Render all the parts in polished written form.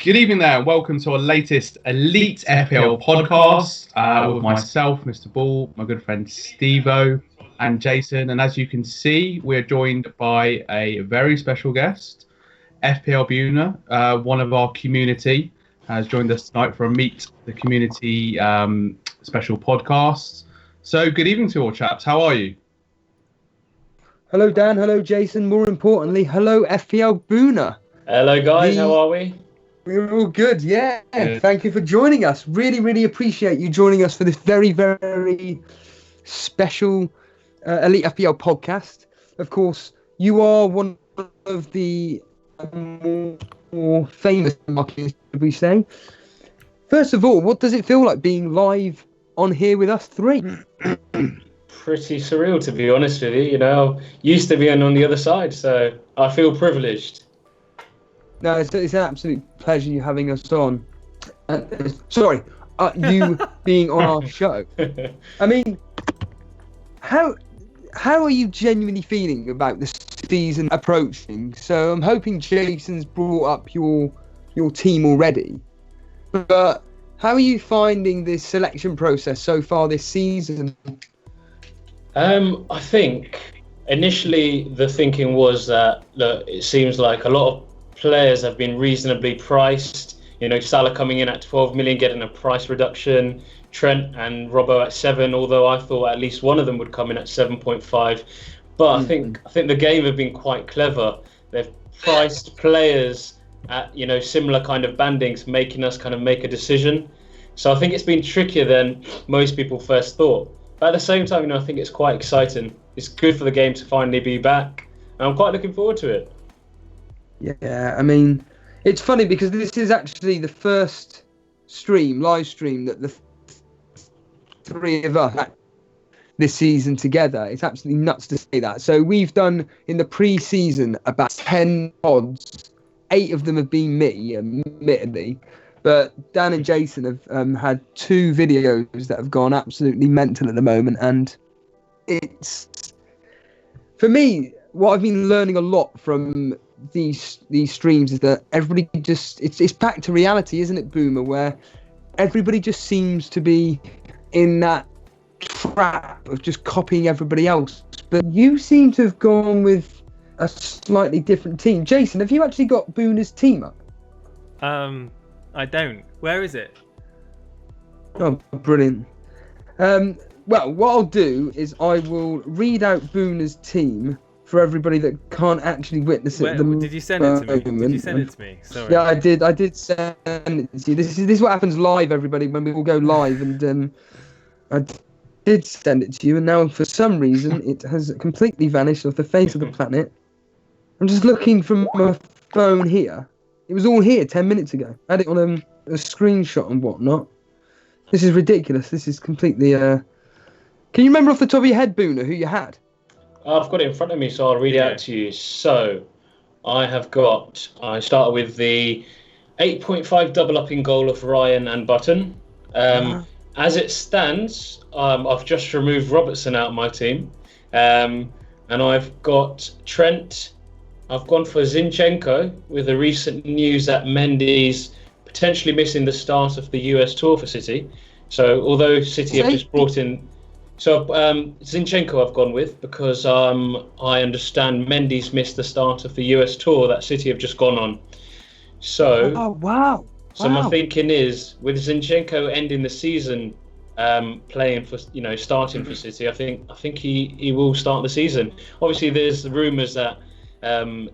Good evening there, and welcome to our latest Elite FPL podcast with myself, Mr. Ball, my good friend Stevo, and Jason. And as you can see, we're joined by a very special guest, FPLBhuna, one of our community, has joined us tonight for a Meet the Community special podcast. So, good evening to all, chaps. How are you? Hello, Dan. Hello, Jason. More importantly, hello, FPLBhuna. Hello, guys. How are we? We're all good, yeah. Thank you for joining us. Really appreciate you joining us for this very, very special Elite FPL podcast. Of course, you are one of the more famous marketers, should we say. First of all, what does it feel like being live on here with us three? Pretty surreal, to be honest with you. You know, used to be on the other side, so I feel privileged. No, it's an absolute pleasure you having us on. You being on our show. I mean, how are you genuinely feeling about the season approaching? So I'm hoping Jason's brought up your team already. But how are you finding this selection process so far this season? I think initially the thinking was that, look, it seems like a lot of players have been reasonably priced. You know, Salah coming in at 12 million, getting a price reduction. Trent and Robbo at 7, although I thought at least one of them would come in at 7.5. But I think the game have been quite clever. They've priced players at, you know, similar kind of bandings, making us kind of make a decision. So I think it's been trickier than most people first thought. But at the same time, you know, I think it's quite exciting. It's good for the game to finally be back, and I'm quite looking forward to it. Yeah, I mean, it's funny because this is actually the first live stream that the three of us had this season together. It's absolutely nuts to say that. So we've done in the pre-season about 10 pods. 8 of them have been me, admittedly. But Dan and Jason have had 2 videos that have gone absolutely mental at the moment. And it's, for me, what I've been learning a lot from these streams is that everybody just, it's back to reality, isn't it, Boomer, where everybody just seems to be in that trap of just copying everybody else. But you seem to have gone with a slightly different team. Jason, have you actually got Booner's team up? I don't. Where is it? Oh, brilliant. Well, what I'll do is I will read out Booner's team for everybody that can't actually witness it. Did you send it to me? Did you send it to me? Sorry. Yeah, I did send it to you. This is what happens live, everybody, when we all go live. And I did send it to you, and now for some reason it has completely vanished off the face of the planet. I'm just looking from my phone here. It was all here 10 minutes ago. I had it on a screenshot and whatnot. This is ridiculous. This is completely... Can you remember off the top of your head, Booner, who you had? I've got it in front of me, so I'll read it out to you. So, I started with the 8.5 double up in goal of Ryan and Button. As it stands, I've just removed Robertson out of my team. And I've got Trent. I've gone for Zinchenko with the recent news that Mendy's potentially missing the start of the US tour for City. So, although City have just brought in... So, Zinchenko I've gone with because I understand Mendy's missed the start of the US tour that City have just gone on. So, So my thinking is, with Zinchenko ending the season playing for, you know, starting for City, I think he will start the season. Obviously, there's rumours that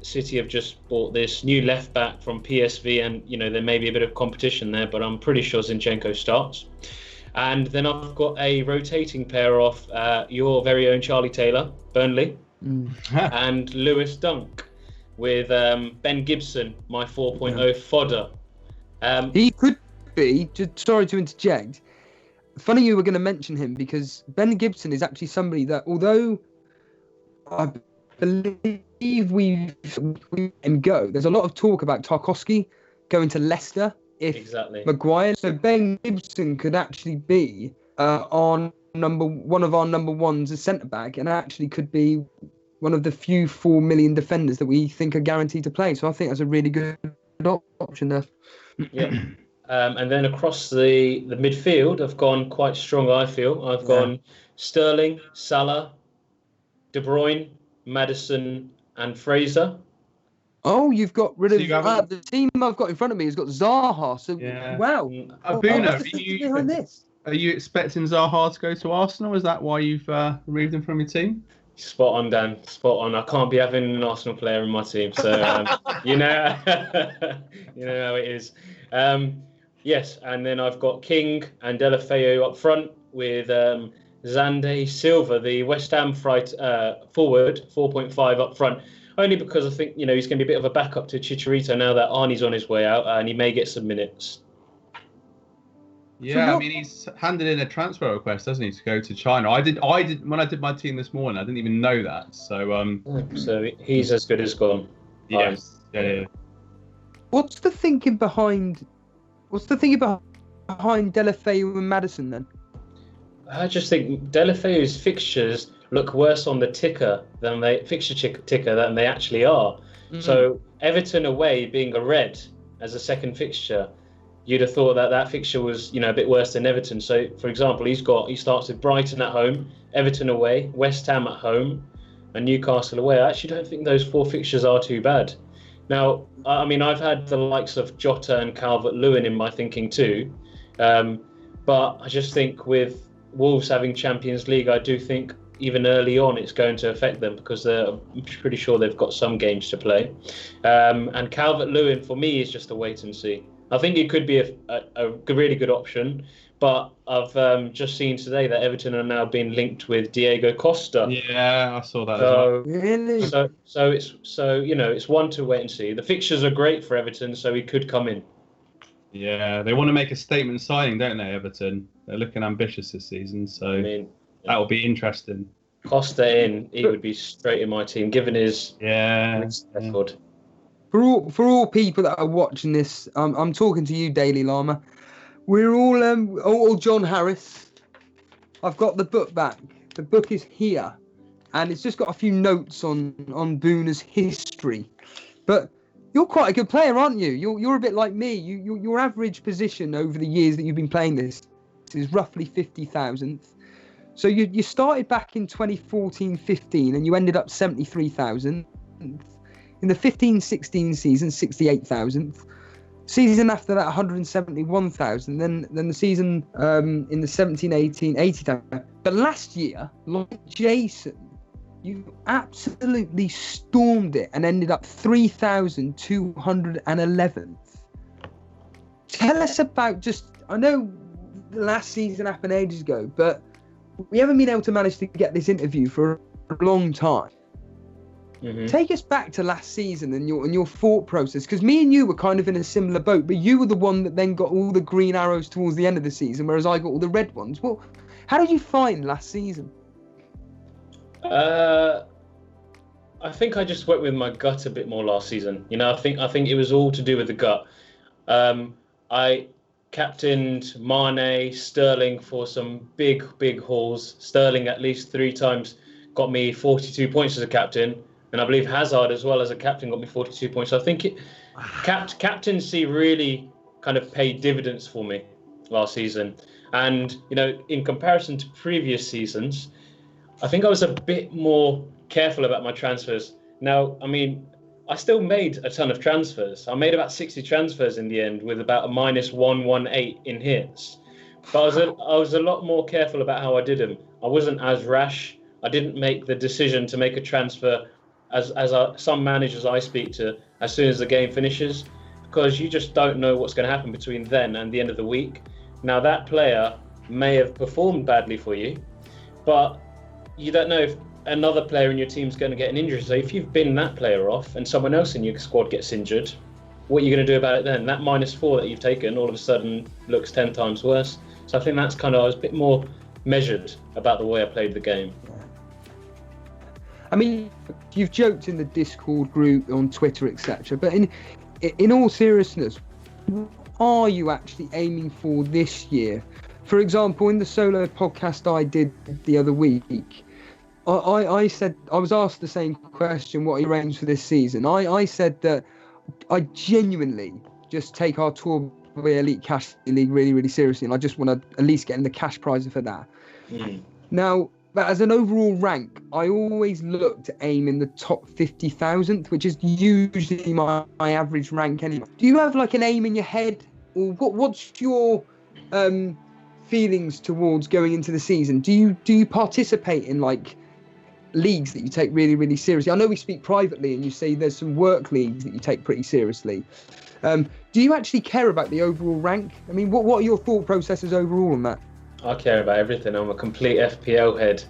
City have just bought this new left back from PSV, and you know there may be a bit of competition there, but I'm pretty sure Zinchenko starts. And then I've got a rotating pair of your very own Charlie Taylor, Burnley, and Lewis Dunk, with Ben Gibson, my 4.0 fodder. He could be, just sorry to interject, funny you were going to mention him, because Ben Gibson is actually somebody that, although I believe we've him go, there's a lot of talk about Tarkowski going to Leicester if Maguire. So Ben Gibson could actually be one of our number ones as centre back, and actually could be one of the few 4 million defenders that we think are guaranteed to play. So I think that's a really good option. option there. Yeah. And then across the midfield, I've gone quite strong, I feel. I've gone Sterling, Salah, De Bruyne, Maddison, and Fraser. Oh, you've got rid So of you haven't- the team I've got in front of me has got Zaha. So Yeah. wow, Abuna, what's the thinking behind this? are you expecting Zaha to go to Arsenal? Is that why you've removed him from your team? Spot on, Dan. Spot on. I can't be having an Arsenal player in my team, so you know, you know how it is. Yes, and then I've got King and Delafeu up front with Zande Silva, the West Ham forward, 4.5 up front. Only because I think he's going to be a bit of a backup to Chicharito now that Arnie's on his way out, and he may get some minutes. Yeah, I mean he's handed in a transfer request, doesn't he, to go to China? I did when I did my team this morning. I didn't even know that. So so he's as good as gone. Yes. Yeah. What's the thinking behind Delafeu and Maddison then? I just think Delafeu's fixtures look worse on the ticker than they actually are. Mm-hmm. So Everton away being a red as a second fixture, you'd have thought that fixture was a bit worse than Everton. So for example, he starts with Brighton at home, Everton away, West Ham at home, and Newcastle away. I actually don't think those 4 fixtures are too bad. Now, I mean, I've had the likes of Jota and Calvert-Lewin in my thinking too, but I just think with Wolves having Champions League, I do think even early on it's going to affect them because I'm pretty sure they've got some games to play. And Calvert-Lewin for me is just a wait and see. I think it could be a really good option, but I've just seen today that Everton are now being linked with Diego Costa. Yeah, I saw that as well. Really? So it's one to wait and see. The fixtures are great for Everton, so he could come in. Yeah, they want to make a statement signing, don't they, Everton? They're looking ambitious this season, so that'll be interesting. Costa in, he would be straight in my team, given his record. For all people that are watching this, I'm talking to you, Daily Llama. We're all John Harris. I've got the book back. The book is here, and it's just got a few notes on Bhuna's history. But you're quite a good player, aren't you? You're a bit like me. Your average position over the years that you've been playing this is roughly 50,000th. So you started back in 2014-15, and you ended up 73,000. In the 15-16 season, 68,000th. Season after that, 171,000. Then the season in the 17-18, 80,000. But last year, like Jason, you absolutely stormed it and ended up 3,211th. Tell us about I know the last season happened ages ago, but we haven't been able to manage to get this interview for a long time. Mm-hmm. Take us back to last season and your thought process, because me and you were kind of in a similar boat, but you were the one that then got all the green arrows towards the end of the season, whereas I got all the red ones. Well, how did you find last season? I think I just went with my gut a bit more last season. I think it was all to do with the gut. I captained Mane, Sterling for some big hauls. Sterling at least 3 times got me 42 points as a captain. And I believe Hazard as well as a captain got me 42 points. So I think captaincy really kind of paid dividends for me last season. And, in comparison to previous seasons, I think I was a bit more careful about my transfers. Now, I mean, I still made a ton of transfers. I made about 60 transfers in the end with about a -118 in hits. But I was a lot more careful about how I did them. I wasn't as rash. I didn't make the decision to make a transfer as some managers I speak to as soon as the game finishes, because you just don't know what's going to happen between then and the end of the week. Now, that player may have performed badly for you, but you don't know if another player in your team's going to get an injury. So if you've been that player off and someone else in your squad gets injured, what are you going to do about it then? That -4 that you've taken all of a sudden looks 10 times worse. So I think I was a bit more measured about the way I played the game. I mean, you've joked in the Discord group, on Twitter, etc. But in all seriousness, what are you actually aiming for this year? For example, in the solo podcast I did the other week, I said, I was asked the same question, what are your aims for this season? I said that I genuinely just take our Torbay Elite Cash League really, really seriously, and I just want to at least get in the cash prize for that. Now, but as an overall rank, I always look to aim in the top 50,000th, which is usually my average rank anyway. Do you have like an aim in your head, or what's your feelings towards going into the season? Do you participate in like leagues that you take really, really seriously? I know we speak privately and you say there's some work leagues that you take pretty seriously. Do you actually care about the overall rank? I mean, what are your thought processes overall on that? I care about everything. I'm a complete FPL head,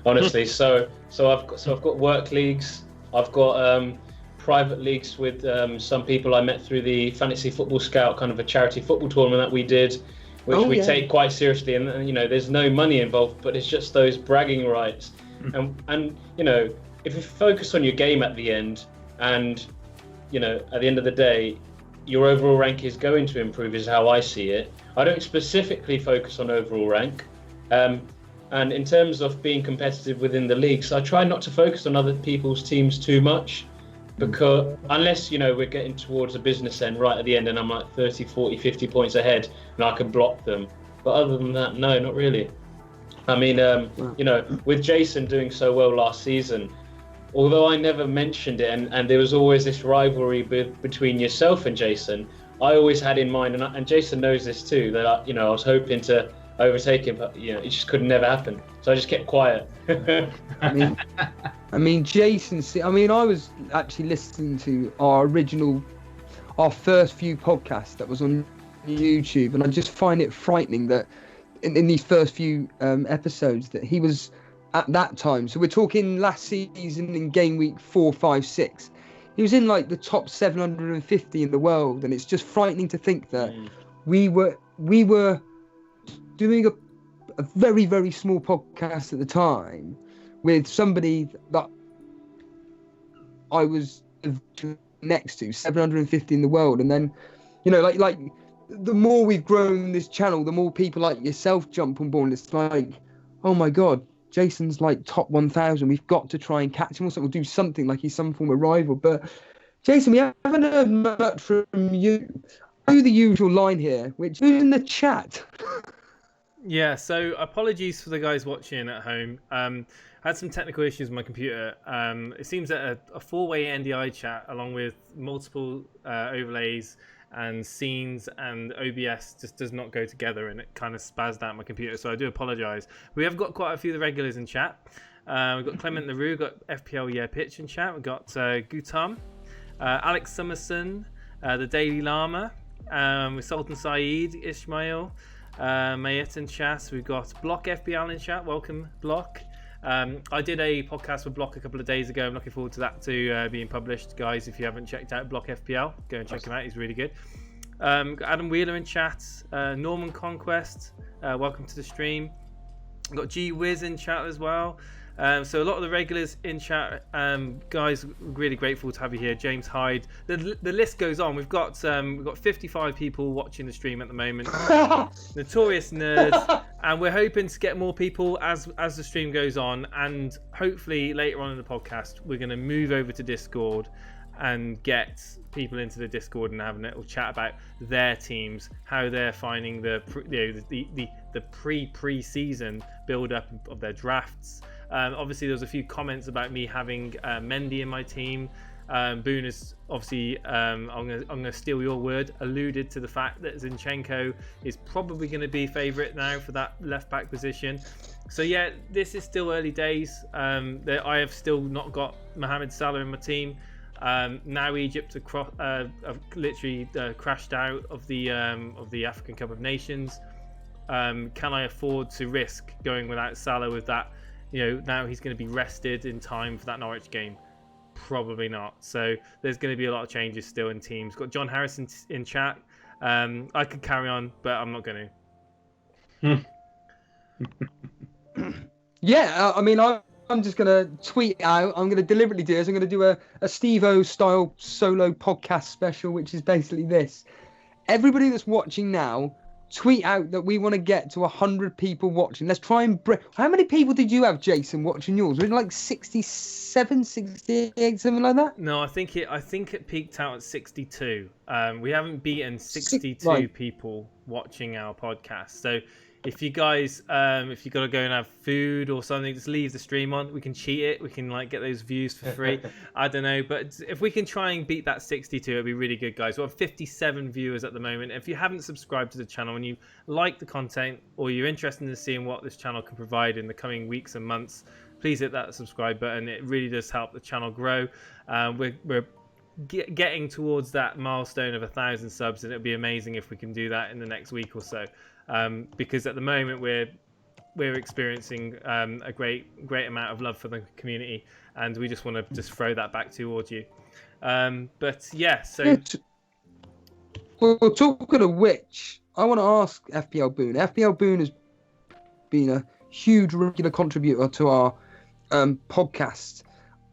honestly. so I've got work leagues. I've got private leagues with some people I met through the Fantasy Football Scout, kind of a charity football tournament that we did, which we take quite seriously. And you know, there's no money involved, but it's just those bragging rights. And you know, if you focus on your game at the end, and you know, at the end of the day, your overall rank is going to improve, is how I see it. I don't specifically focus on overall rank. And in terms of being competitive within the leagues, I try not to focus on other people's teams too much, because unless, you know, we're getting towards a business end right at the end and I'm like 30, 40, 50 points ahead and I can block them. But other than that, no, not really. I mean, you know, with Jason doing so well last season, although I never mentioned it, and there was always this rivalry between yourself and Jason, I always had in mind, and Jason knows this too, that I was hoping to overtake him, but you know, it just could never happen. So I just kept quiet. I mean, Jason. I mean, I was actually listening to our first few podcasts that was on YouTube, and I just find it frightening that in these first few episodes that he was at that time. So we're talking last season in game week 4, 5, 6. He was in like the top 750 in the world, and it's just frightening to think that we were doing a very, very small podcast at the time with somebody that I was next to, 750 in the world. And then, you know, like the more we've grown this channel, the more people like yourself jump on board. And it's like, oh my God, Jason's like top 1,000. We've got to try and catch him or something. We'll do something like he's some form of rival. But Jason, we haven't heard much from you. Do the usual line here, which is in the chat. Yeah, so apologies for the guys watching at home. I had some technical issues with my computer. It seems that a four-way NDI chat, along with multiple overlays and scenes and OBS, just does not go together, and it kind of spazzed out my computer, so I do apologise. We have got quite a few of the regulars in chat. We've got Clement LaRue, we've got FPL Pitch in chat, we've got Gutam, Alex Summerson, the Daily Llama, with Sultan Saeed, Ishmael, Mayet in chat. We've got Block FPL in chat. Welcome, Block. I did a podcast with Block a couple of days ago. I'm looking forward to that being published. Guys, if you haven't checked out Block FPL, go and check him out. He's really good. Got Adam Wheeler in chat. Norman Conquest, welcome to the stream. We've got G Wiz in chat as well. So a lot of the regulars in chat, guys, really grateful to have you here. James Hyde, the list goes on. We've got 55 people watching the stream at the moment. Notorious nerds, and we're hoping to get more people as the stream goes on, and hopefully later on in the podcast we're going to move over to Discord and get people into the Discord and have a little chat about their teams, how they're finding the pre-season build up of their drafts. Obviously, there was a few comments about me having Mendy in my team. Bhuna's obviously, I'm going to steal your word, alluded to the fact that Zinchenko is probably going to be favourite now for that left back position. So yeah, this is still early days. I have still not got Mohamed Salah in my team. Now Egypt have literally crashed out of the African Cup of Nations. Can I afford to risk going without Salah with that? You know, now he's going to be rested in time for that Norwich game. Probably not. So there's going to be a lot of changes still in teams. Got John Harrison in chat. I could carry on, but I'm not going to. Yeah, I mean, I'm just going to tweet out. I'm going to deliberately do this. I'm going to do a Steve-O style solo podcast special, which is basically this. Everybody that's watching now, tweet out that we want to get to 100 people watching. Let's try and how many people did you have, Jason, watching yours? Was it like 67, 68, something like that? No, I think it peaked out at 62. We haven't beaten 62 right. people watching our podcast. So if you guys, if you got to go and have food or something, just leave the stream on. We can cheat it. We can like get those views for free. I don't know, but if we can try and beat that 62, it'd be really good, guys. We have 57 viewers at the moment. If you haven't subscribed to the channel and you like the content or you're interested in seeing what this channel can provide in the coming weeks and months, please hit that subscribe button. It really does help the channel grow. We're getting towards that milestone of 1,000 subs, and it'll be amazing if we can do that in the next week or so. Because at the moment we're experiencing a great amount of love for the community, and we just want to just throw that back towards you. But yeah, so well, talking of which, I want to ask FPLBhuna. FPLBhuna has been a huge regular contributor to our podcast,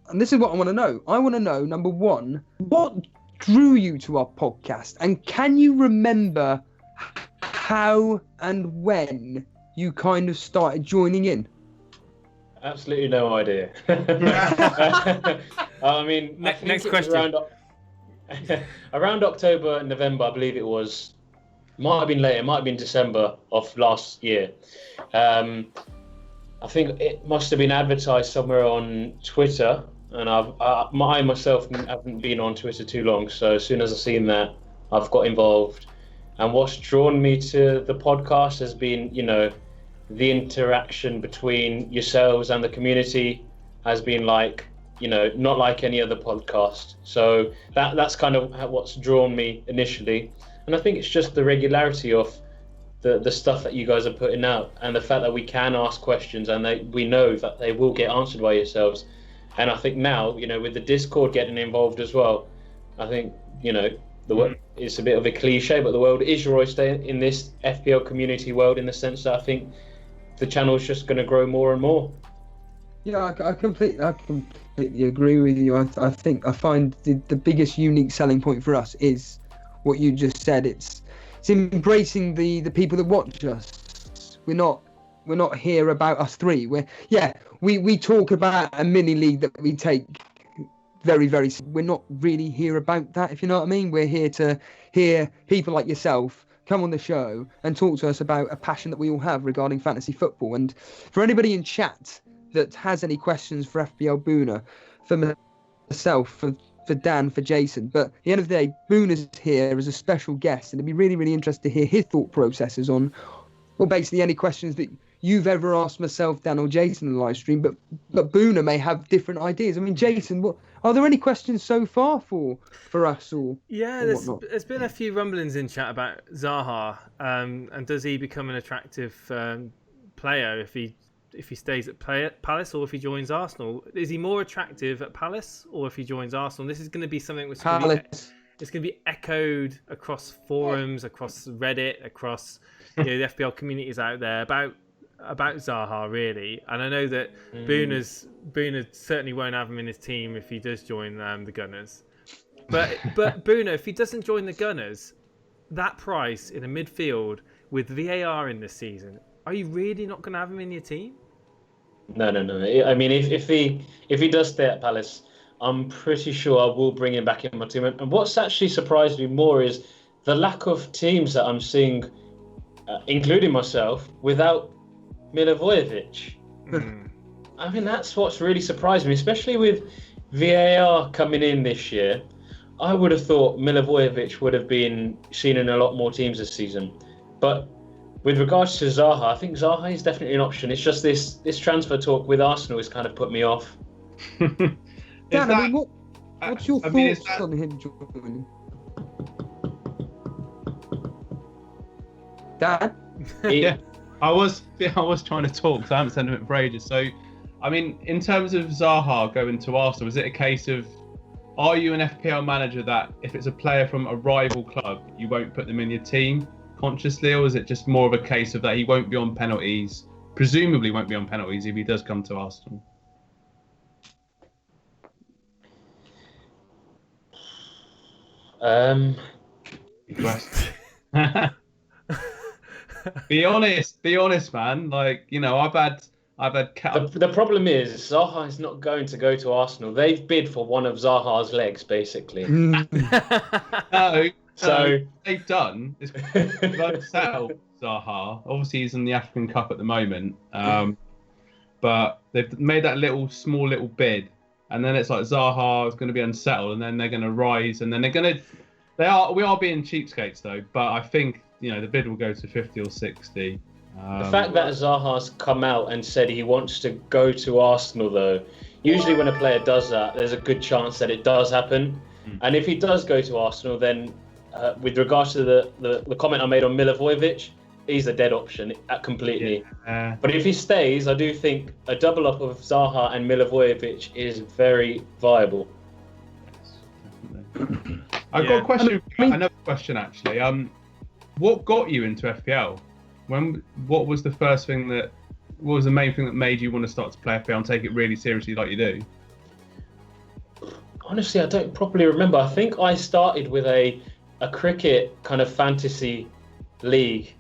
and this is what I want to know. I want to know, number one, what drew you to our podcast, and can you remember how and when you kind of started joining in? Absolutely no idea. I mean, next question. Around October, November, I believe it was. Might have been later. Might have been December of last year. I think it must have been advertised somewhere on Twitter, and I myself haven't been on Twitter too long. So as soon as I've seen that, I've got involved. And what's drawn me to the podcast has been, the interaction between yourselves and the community has been like, not like any other podcast. So that's kind of what's drawn me initially. And I think it's just the regularity of the stuff that you guys are putting out, and the fact that we can ask questions and we know that they will get answered by yourselves. And I think now, with the Discord getting involved as well, I think, it's a bit of a cliche, but the world is your oyster in this FPL community world, in the sense that I think the channel is just going to grow more and more. Yeah, I completely agree with you. I find the biggest unique selling point for us is what you just said. It's embracing the people that watch us. We're not here about us three. We talk about a mini league that we take very, very. We're not really here about that, if you know what I mean. We're here to hear people like yourself come on the show and talk to us about a passion that we all have regarding fantasy football. And for anybody in chat that has any questions for FPLBhuna, for myself, for Dan, for Jason, but at the end of the day, Bhuna's here as a special guest, and it'd be really, really interesting to hear his thought processes on, well, basically any questions that you've ever asked myself, Dan, or Jason in the live stream, but Bhuna may have different ideas. I mean, Jason, are there any questions so far for us or? Yeah, or there's been a few rumblings in chat about Zaha, and does he become an attractive player if he stays at Palace or if he joins Arsenal? Is he more attractive at Palace or if he joins Arsenal? This is going to be something which it's going to be echoed across forums, across Reddit, across the FPL communities out there about Zaha, really. And I know that Bhuna certainly won't have him in his team if he does join the Gunners. But Bhuna, if he doesn't join the Gunners, that price in a midfield with VAR in this season, are you really not going to have him in your team? No. I mean, if he does stay at Palace, I'm pretty sure I will bring him back in my team. And what's actually surprised me more is the lack of teams that I'm seeing, including myself, without Milivojevic. I mean, that's what's really surprised me, especially with VAR coming in this year. I would have thought Milivojevic would have been seen in a lot more teams this season. But with regards to Zaha, I think Zaha is definitely an option. It's just this transfer talk with Arsenal has kind of put me off. Dan, what's your thoughts on him joining? Dan? Yeah, I was trying to talk because I haven't sent him for ages. So, I mean, in terms of Zaha going to Arsenal, is it a case of, are you an FPL manager that if it's a player from a rival club, you won't put them in your team consciously, or is it just more of a case of that he won't be on penalties, presumably won't be on penalties if he does come to Arsenal? Be honest, man. Like, I've had The problem is Zaha is not going to go to Arsenal. They've bid for one of Zaha's legs, basically. no. So They've done is they've settled Zaha. Obviously, he's in the African Cup at the moment, but they've made that small little bid, and then it's like Zaha is going to be unsettled, and then they're going to rise, and then we are being cheapskates though. But I think the bid will go to 50 or 60. The fact that Zaha's come out and said he wants to go to Arsenal, though, usually when a player does that, there's a good chance that it does happen. And if he does go to Arsenal, then with regards to the comment I made on Milivojevic, he's a dead option completely. Yeah. But if he stays, I do think a double up of Zaha and Milivojevic is very viable. I've got a question. Another question, actually. What got you into FPL? What was the main thing that made you want to start to play FPL and take it really seriously like you do? Honestly, I don't properly remember. I think I started with a cricket kind of fantasy league.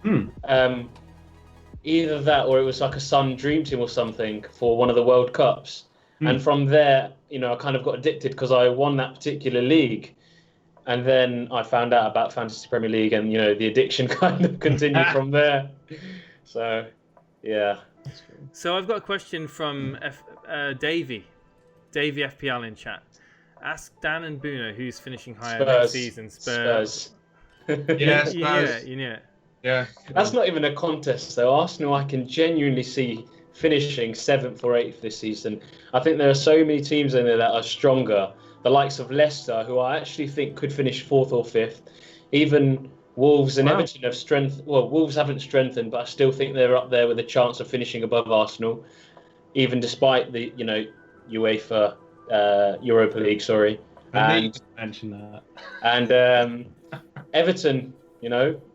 Either that or it was like a Sun Dream Team or something for one of the World Cups. And from there, I kind of got addicted because I won that particular league. And then I found out about Fantasy Premier League and, the addiction kind of continued from there. So, yeah. So I've got a question from Davey FPL in chat. Ask Dan and Bhuna who's finishing higher next season. Spurs. Yeah, Spurs. Yeah. Yeah. That's not even a contest, though. Arsenal, I can genuinely see finishing 7th or 8th this season. I think there are so many teams in there that are stronger. The likes of Leicester, who I actually think could finish 4th or 5th. Even Wolves and Everton have strengthened. Well, Wolves haven't strengthened, but I still think they're up there with a chance of finishing above Arsenal, even despite the UEFA Europa League. Sorry, I need to mention that. And Everton,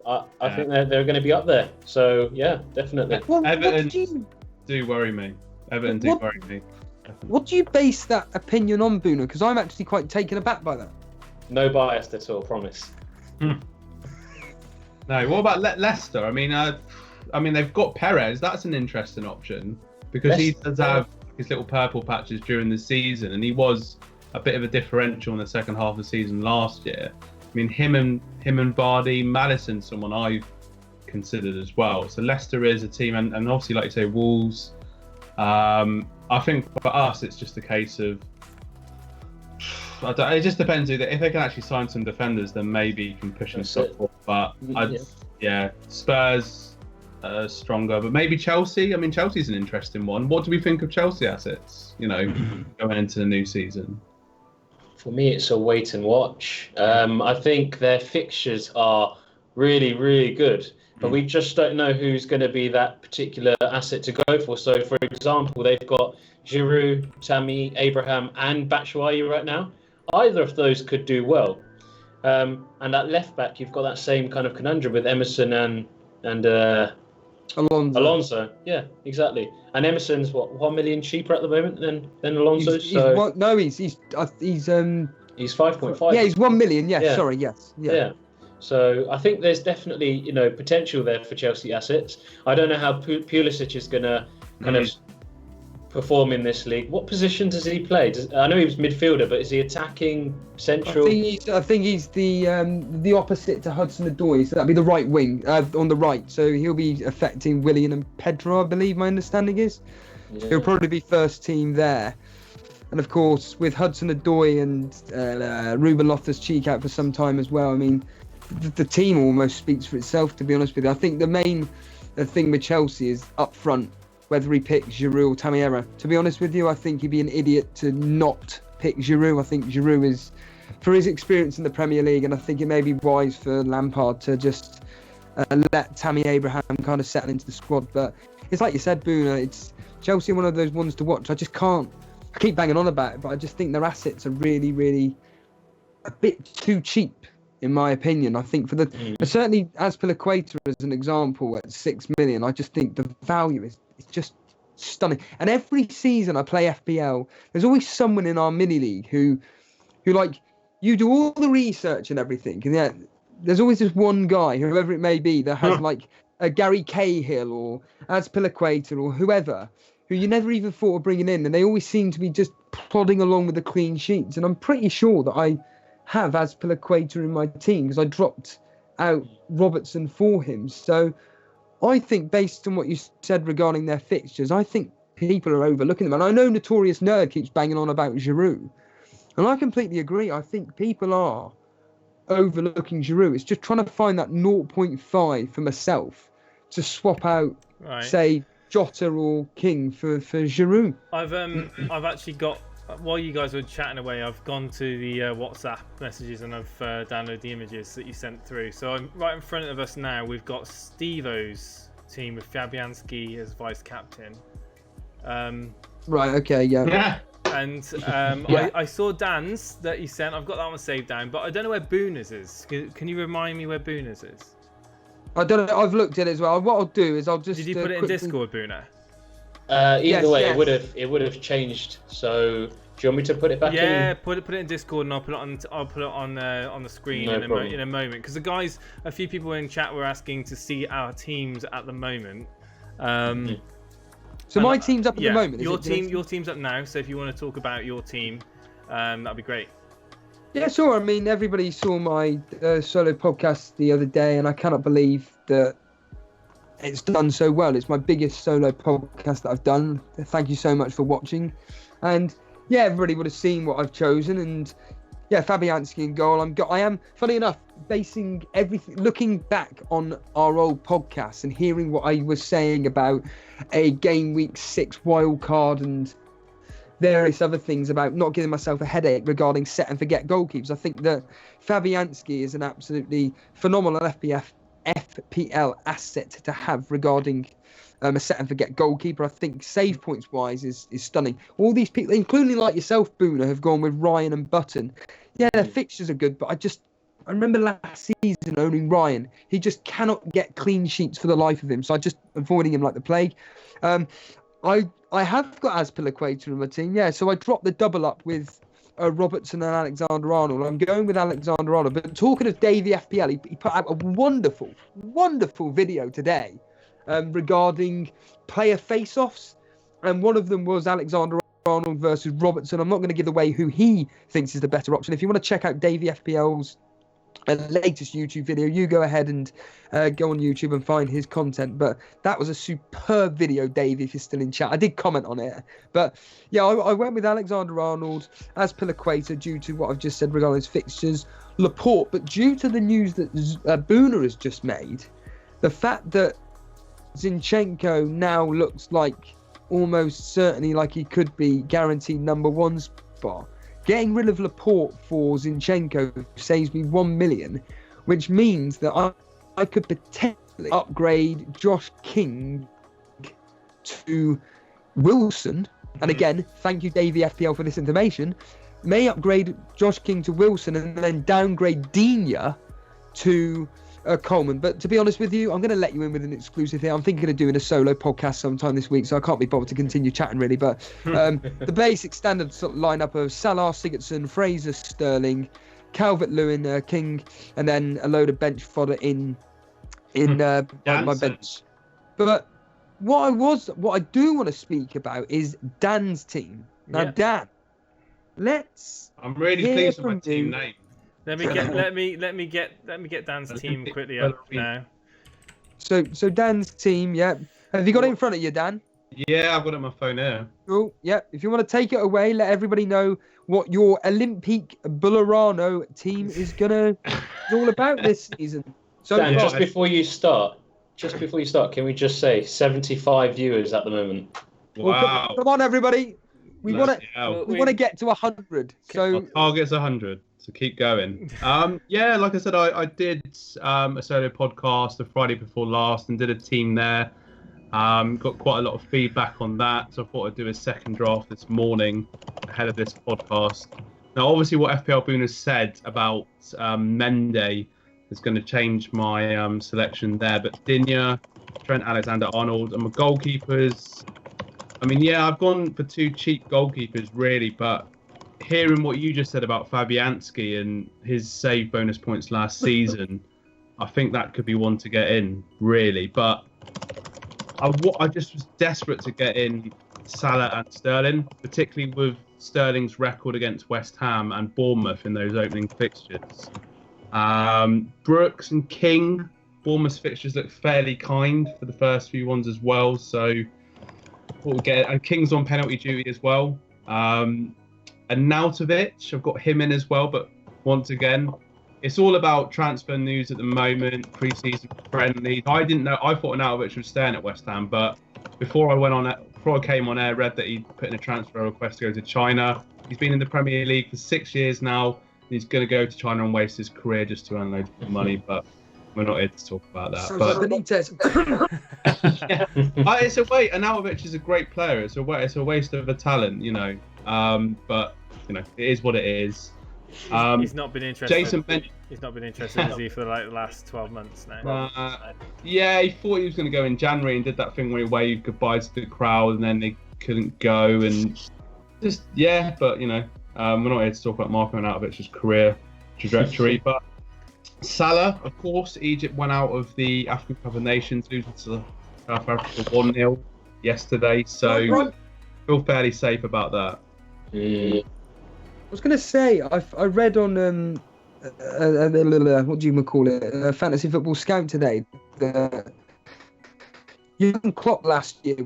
I think they're going to be up there. So yeah, definitely. Everton do worry me. What do you base that opinion on, Bhuna? Because I'm actually quite taken aback by that. No bias at all, promise. No, what about Leicester? I mean, they've got Perez. That's an interesting option because he does have his little purple patches during the season, and he was a bit of a differential in the second half of the season last year. I mean, him and Vardy, Maddison, someone I've considered as well. So Leicester is a team, and obviously, like you say, Wolves. I think for us, it's just a case of it just depends. If they can actually sign some defenders, then maybe you can push them top four. But Spurs stronger, but maybe Chelsea. I mean, Chelsea's an interesting one. What do we think of Chelsea assets? Going into the new season. For me, it's a wait and watch. I think their fixtures are really, really good. But we just don't know who's going to be that particular asset to go for. So, for example, they've got Giroud, Tammy, Abraham, and Batshuayi right now. Either of those could do well. And at left back, you've got that same kind of conundrum with Emerson and Alonso. Yeah, exactly. And Emerson's 1 million cheaper at the moment than Alonso. He's 5.5. Yeah, he's 1 million. Yeah. Sorry. Yes. Yeah. So I think there's definitely, potential there for Chelsea assets. I don't know how Pulisic is going to kind of perform in this league. What position does he play? I know he was midfielder, but is he attacking, central? I think he's the opposite to Hudson-Odoi, so that'd be the right wing on the right. So he'll be affecting Willian and Pedro, I believe my understanding is. Yeah. He'll probably be first team there. And of course, with Hudson-Odoi and Ruben Loftus-Cheek out for some time as well, I mean, the team almost speaks for itself, to be honest with you. I think the main thing with Chelsea is up front, whether he picks Giroud or Tammy Abraham. To be honest with you, I think he'd be an idiot to not pick Giroud. I think Giroud is, for his experience in the Premier League, and I think it may be wise for Lampard to just let Tammy Abraham kind of settle into the squad. But it's like you said, Bhuna, it's Chelsea, one of those ones to watch. I keep banging on about it, but I just think their assets are really, really a bit too cheap, in my opinion. I think certainly Azpilicueta as an example at 6 million, I just think the value is just stunning. And every season I play FPL, there's always someone in our mini league who like, you do all the research and everything, and there's always this one guy, whoever it may be, that has like a Gary Cahill or Azpilicueta or whoever, who you never even thought of bringing in, and they always seem to be just plodding along with the clean sheets. And I'm pretty sure that I have Azpilicueta in my team because I dropped out Robertson for him. So I think, based on what you said regarding their fixtures, I think people are overlooking them. And I know Notorious Nerd keeps banging on about Giroud, and I completely agree. I think people are overlooking Giroud. It's just trying to find that 0.5 for myself to swap out, say, Jota or King for Giroud. I've actually got, while you guys were chatting away, I've gone to the WhatsApp messages and I've downloaded the images that you sent through. So I'm right in front of us now. We've got Steve-O's team with Fabianski as vice captain. Right. Okay. Yeah. And I saw Dan's that he sent. I've got that one saved down, but I don't know where Booner's is. Can you remind me where Booner's is? I don't know. I've looked at it as well. What I'll do is I'll just. Did you put it in Discord, Booner? Either way, yes. It would have changed. So do you want me to put it back in? Yeah, put it in Discord, and I'll put it on the screen in a moment. Because a few people in chat were asking to see our teams at the moment. So my team's up at the moment. Your team's up now. So if you want to talk about your team, that'd be great. Yeah, sure. I mean, everybody saw my solo podcast the other day, and I cannot believe that it's done so well. It's my biggest solo podcast that I've done. Thank you so much for watching. And yeah, everybody would have seen what I've chosen. And yeah, Fabianski in goal. I am, funny enough, basing everything, looking back on our old podcast and hearing what I was saying about a game week 6 wild card and various other things about not giving myself a headache regarding set and forget goalkeepers. I think that Fabianski is an absolutely phenomenal FPL asset to have regarding a set and forget goalkeeper. I think save points wise is stunning. All these people, including like yourself, Boona, have gone with Ryan and Button. Yeah, their fixtures are good, but I remember last season owning Ryan. He just cannot get clean sheets for the life of him, so I just avoiding him like the plague. I have got Azpilicueta in my team, yeah. So I dropped the double up with Robertson and Alexander-Arnold. I'm going with Alexander-Arnold. But talking of Davey FPL, he put out a wonderful, wonderful video today regarding player face-offs. And one of them was Alexander-Arnold versus Robertson. I'm not going to give away who he thinks is the better option. If you want to check out Davey FPL's latest YouTube video, you go ahead and go on YouTube and find his content. But that was a superb video, Dave, if you're still in chat. I did comment on it, but yeah, I went with Alexander-Arnold as Azpilicueta due to what I've just said regarding his fixtures, Laporte, but due to the news that Boona has just made, the fact that Zinchenko now looks like almost certainly like he could be guaranteed number 1 spot. Getting rid of Laporte for Zinchenko saves me 1 million, which means that I could potentially upgrade Josh King to Wilson. And again, thank you, Davey FPL, for this information. May upgrade Josh King to Wilson and then downgrade Digne to Coleman. But to be honest with you, I'm going to let you in with an exclusive here. I'm thinking of doing a solo podcast sometime this week, so I can't be bothered to continue chatting really. But the basic standard sort of lineup of Salah, Sigurdsson, Fraser, Sterling, Calvert-Lewin, King, and then a load of bench fodder in my bench. But what I do want to speak about is Dan's team. Now, Dan, I'm really pleased with my team name. Let me get Dan's team quickly up now. So Dan's team, yeah. Have you got it in front of you, Dan? Yeah, I've got it on my phone here. Cool. Yeah. If you want to take it away, let everybody know what your Olympique Bullerano team is all about this season. So Dan, just before you start, can we just say 75 viewers at the moment? Wow. Come on, everybody. We want to get to 100. So our target's 100. So keep going. Yeah, like I said, I did a solo podcast the Friday before last and did a team there. Got quite a lot of feedback on that, so I thought I'd do a second draft this morning ahead of this podcast. Now, obviously, what FPLBhuna said about Mendy is going to change my selection there, but Digne, Trent Alexander-Arnold, and my goalkeepers. I mean, yeah, I've gone for 2 cheap goalkeepers, really, but hearing what you just said about Fabianski and his save bonus points last season, I think that could be one to get in, really. But I just was desperate to get in Salah and Sterling, particularly with Sterling's record against West Ham and Bournemouth in those opening fixtures. Brooks and King, Bournemouth's fixtures look fairly kind for the first few ones as well. So we'll get, and King's on penalty duty as well. And Nautovic, I've got him in as well, but once again, it's all about transfer news at the moment, pre-season friendlies. I didn't know. I thought Nautovic was staying at West Ham, but before I came on air, read that he put in a transfer request to go to China. He's been in the Premier League for 6 years now. He's going to go to China and waste his career just to earn loads of money, but we're not here to talk about that. It's a waste. Arnautovic is a great player. It's a waste of a talent, you know. But you know, it is what it is. He's not been interested. He's not been interested, has he, for the last 12 months now? Yeah, he thought he was going to go in January and did that thing where he waved goodbye to the crowd and then they couldn't go and just But you know, we're not here to talk about Marko Arnautovic's career trajectory. But Salah, of course, Egypt went out of the African Cup of Nations, losing to South Africa 1-0 yesterday. So feel fairly safe about that. I was going to say, I read on what do you call it, Fantasy Football Scout today, the Jurgen Klopp last year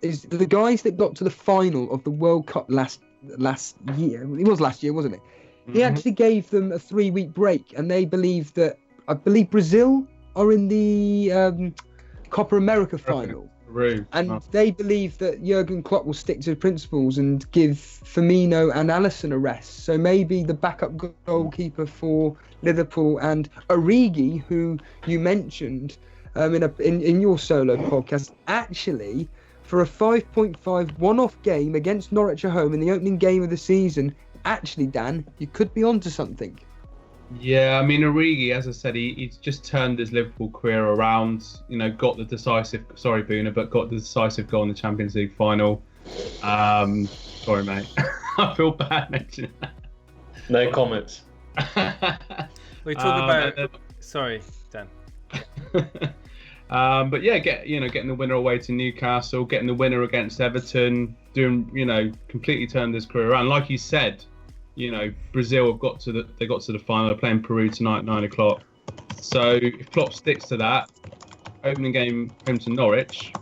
is the guys that got to the final of the World Cup last year. It was last year, wasn't it? He actually gave them a 3-week break, and they believe that Brazil are in the Copa America final. And they believe that Jurgen Klopp will stick to principles and give Firmino and Alisson a rest. So maybe the backup goalkeeper for Liverpool and Origi, who you mentioned in your solo podcast, actually for a 5.5 one-off game against Norwich at home in the opening game of the season, actually, Dan, you could be onto something. Yeah, I mean, Origi, as I said, he's just turned his Liverpool career around. You know, got the decisive goal in the Champions League final. Sorry, mate. I feel bad mentioning that. No comments. We talk about. Sorry, Dan. But yeah, getting the winner away to Newcastle, getting the winner against Everton, completely turned his career around. Like you said. You know, Brazil got to the final. They're playing Peru tonight at 9:00. So if Klopp sticks to that, opening game home to Norwich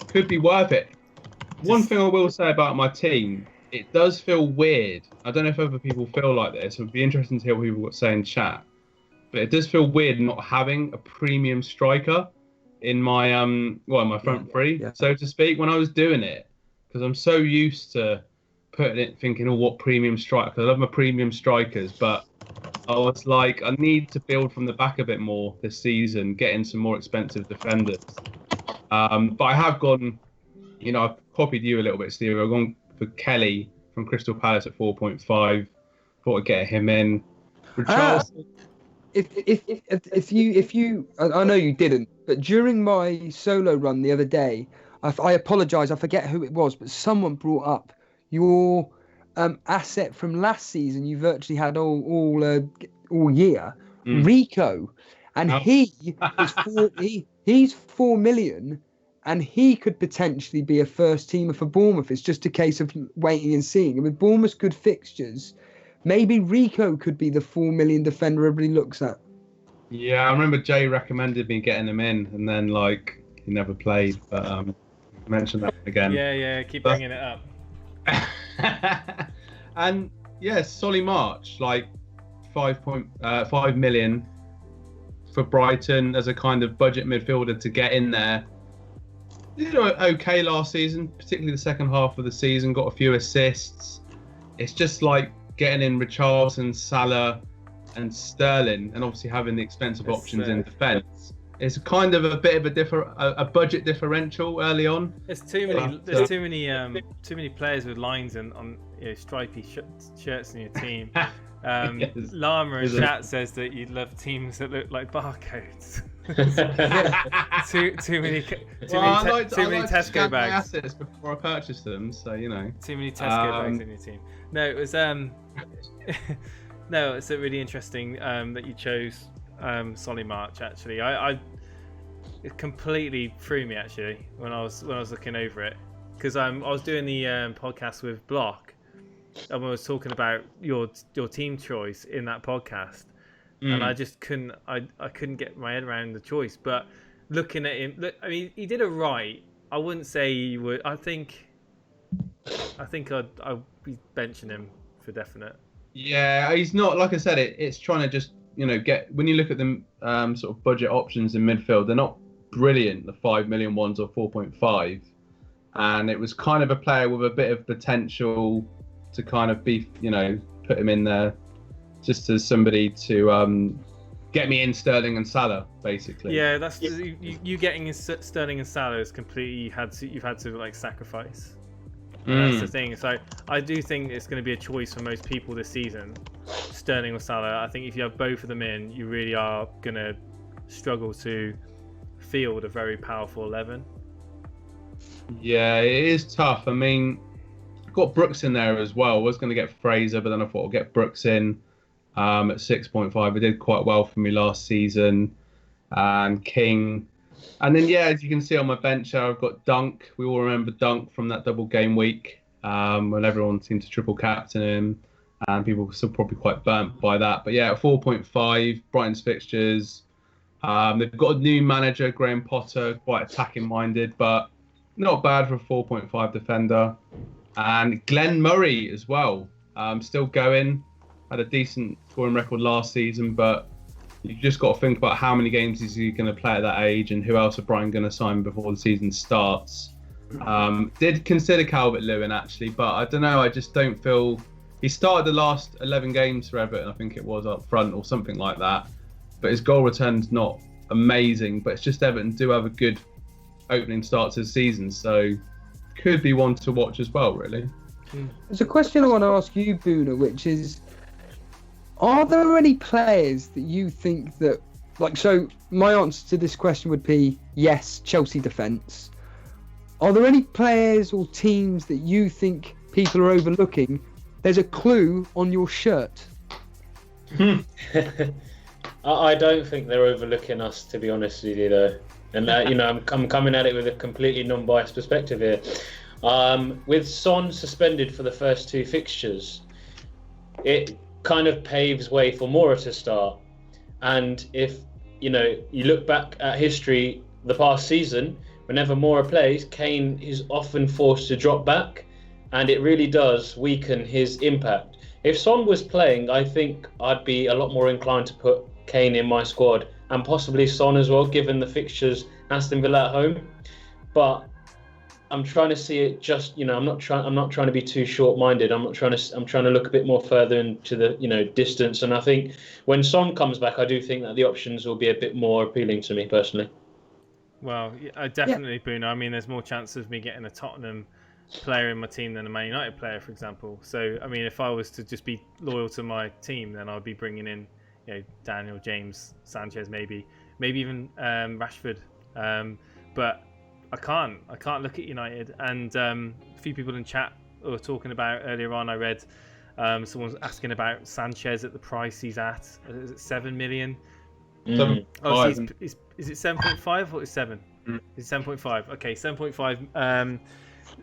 could be worth it. One thing I will say about my team, it does feel weird. I don't know if other people feel like this. It would be interesting to hear what people say in chat. But it does feel weird not having a premium striker in my my front three, so to speak, when I was doing it, because I'm so used to putting it, thinking, what premium striker? I love my premium strikers, but I was like, I need to build from the back a bit more this season, get in some more expensive defenders. But I have gone, I've copied you a little bit, Steve. I've gone for Kelly from Crystal Palace at 4.5. Thought I'd get him in. If you, I know you didn't, but during my solo run the other day, I apologise, I forget who it was, but someone brought up your asset from last season you virtually had all year, Rico, and he's 4 million, and he could potentially be a first teamer for Bournemouth. It's just a case of waiting and seeing. And with Bournemouth's good fixtures, maybe Rico could be the 4 million defender everybody looks at. Yeah, I remember Jay recommended me getting him in, and then he never played. But mention that again. Yeah, keep bringing it up. And Solly March, 5 million for Brighton as a kind of budget midfielder to get in there. He did okay last season, particularly the second half of the season, got a few assists. It's just like getting in Richarlison, Salah and Sterling, and obviously having the expensive options in defence. It's kind of a bit of a budget differential early on. There's too many players with lines on stripy shirts in your team. Llama in chat says that you'd love teams that look like barcodes. too many Tesco bags. Assets before I purchase them, so you know. Too many Tesco bags in your team. No, it was no, it's really interesting that you chose Solly March. Actually, it completely threw me actually when I was looking over it, because I was doing the podcast with Block, and we was talking about your team choice in that podcast, and I just couldn't get my head around the choice. But looking at him, I mean, he did it right. I wouldn't say he would. I think I'd be benching him for definite. Yeah, he's not, like I said, it's trying to just, you know, when you look at the sort of budget options in midfield, they're not brilliant, the 5 million ones or 4.5, and it was kind of a player with a bit of potential to kind of be, you know, put him in there just as somebody to get me in Sterling and Salah, basically. Yeah, that's you getting in Sterling and Salah is completely you've had to like sacrifice. That's the thing. So I do think it's going to be a choice for most people this season, Sterling or Salah. I think if you have both of them in, you really are going to struggle to field a very powerful 11. Yeah, it is tough. I mean, I've got Brooks in there as well. I was going to get Fraser, but then I thought I'll get Brooks in at 6.5. It did quite well for me last season. And King. And then, yeah, as you can see on my bench, I've got Dunk. We all remember Dunk from that double game week when everyone seemed to triple captain him. And people were still probably quite burnt by that. But yeah, at 4.5, Brighton's fixtures. They've got a new manager, Graham Potter, quite attacking minded, but not bad for a 4.5 defender. And Glenn Murray as well, still going. Had a decent scoring record last season, but you've just got to think about how many games is he going to play at that age and who else are Brighton going to sign before the season starts. Did consider Calvert-Lewin actually, but I don't know, I just don't feel... He started the last 11 games for Everton, I think it was, up front or something like that. But his goal return's not amazing, but it's just Everton do have a good opening start to the season, so could be one to watch as well, really. There's a question I want to ask you, Bhuna, which is, are there any players that you think that, like, so my answer to this question would be yes, Chelsea defence. Are there any players or teams that you think people are overlooking? There's a clue on your shirt. I don't think they're overlooking us, to be honest with you, though. And you know, I'm coming at it with a completely non-biased perspective here. With Son suspended for the first two fixtures, it kind of paves way for Moura to start. And if you know, you look back at history, the past season, whenever Moura plays, Kane is often forced to drop back, and it really does weaken his impact. If Son was playing, I think I'd be a lot more inclined to put Kane in my squad, and possibly Son as well, given the fixtures Aston Villa at home. But I'm trying to see it just, you know, I'm not trying to be too short-minded. I'm trying to look a bit more further into the, you know, distance. And I think when Son comes back, I do think that the options will be a bit more appealing to me personally. Well, definitely, Bruno. I mean, there's more chance of me getting a Tottenham player in my team than a Man United player, for example. So, I mean, if I was to just be loyal to my team, then I'd be bringing in, you know, Daniel, James, Sanchez, maybe even Rashford. But I can't look at United. And a few people in chat were talking about earlier on. I read someone was asking about Sanchez at the price he's at. Is it 7 million? Oh, is it 7.5 or is it 7? It's 7.5. Okay, 7.5.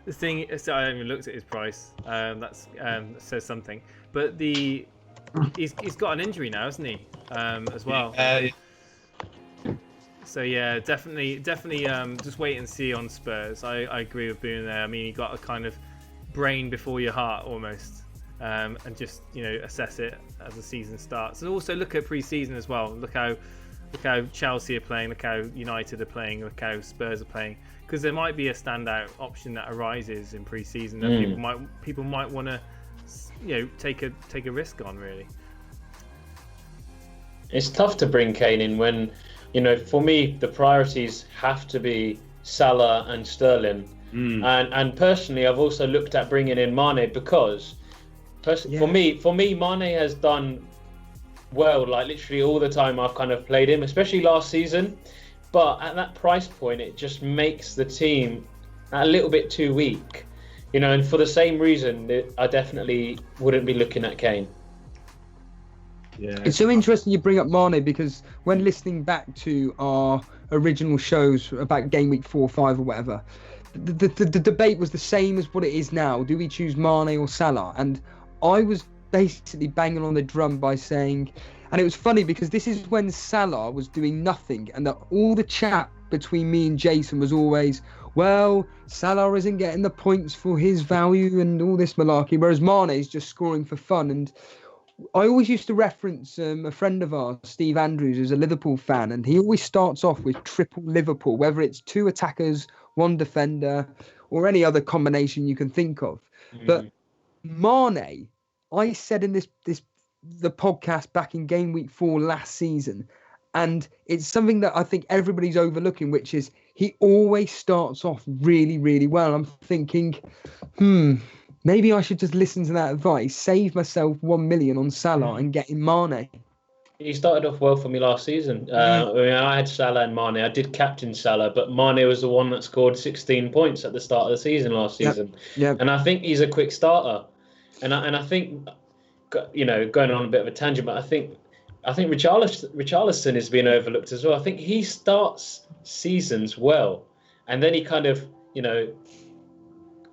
The thing, so I haven't even looked at his price. That says something. But he's got an injury now, hasn't he? As well. So yeah, definitely. Just wait and see on Spurs. I agree with Boone there. I mean, you got a kind of brain before your heart almost, and just, you know, assess it as the season starts, and also look at pre-season as well. Look how Chelsea are playing. Look how United are playing. Look how Spurs are playing. Because there might be a standout option that arises in pre-season that people might want to, you know, take a risk on. Really, it's tough to bring Kane in when, you know, for me the priorities have to be Salah and Sterling. And personally, I've also looked at bringing in Mane because, for me, Mane has done well, like literally all the time I've kind of played him, especially last season. But at that price point, it just makes the team a little bit too weak, and for the same reason, I definitely wouldn't be looking at Kane. Yeah. It's so interesting you bring up Mane, because when listening back to our original shows about game week 4 or 5 or whatever, the debate was the same as what it is now. Do we choose Mane or Salah? And I was basically banging on the drum by saying, and it was funny because this is when Salah was doing nothing, and that all the chat between me and Jason was always, well, Salah isn't getting the points for his value and all this malarkey, whereas Mane is just scoring for fun. And I always used to reference a friend of ours, Steve Andrews, who's a Liverpool fan, and he always starts off with triple Liverpool, whether it's 2 attackers, 1 defender, or any other combination you can think of. But Mane, I said in the podcast back in game week 4 last season, and it's something that I think everybody's overlooking, which is he always starts off really, really well. I'm thinking, maybe I should just listen to that advice, save myself 1 million on Salah and get in Mane. He started off well for me last season. I had Salah and Mane. I did captain Salah, but Mane was the one that scored 16 points at the start of the season last season. Yep. And I think he's a quick starter. And I think, going on a bit of a tangent, but I think Richarlison is being overlooked as well. I think he starts seasons well, and then he kind of,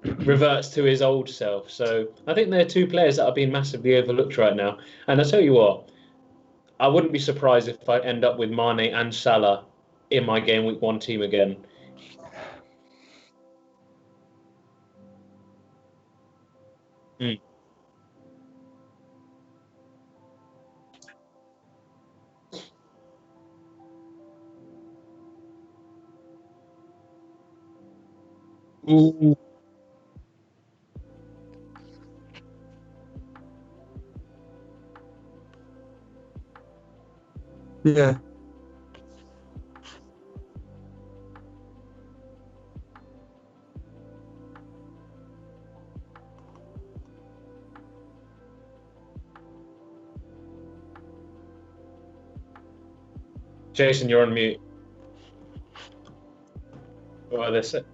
reverts to his old self. So I think there are 2 players that are being massively overlooked right now. And I tell you what, I wouldn't be surprised if I end up with Mane and Salah in my game week 1 team again. Ooh. Yeah. Jason, you're on mute. Oh, that's it.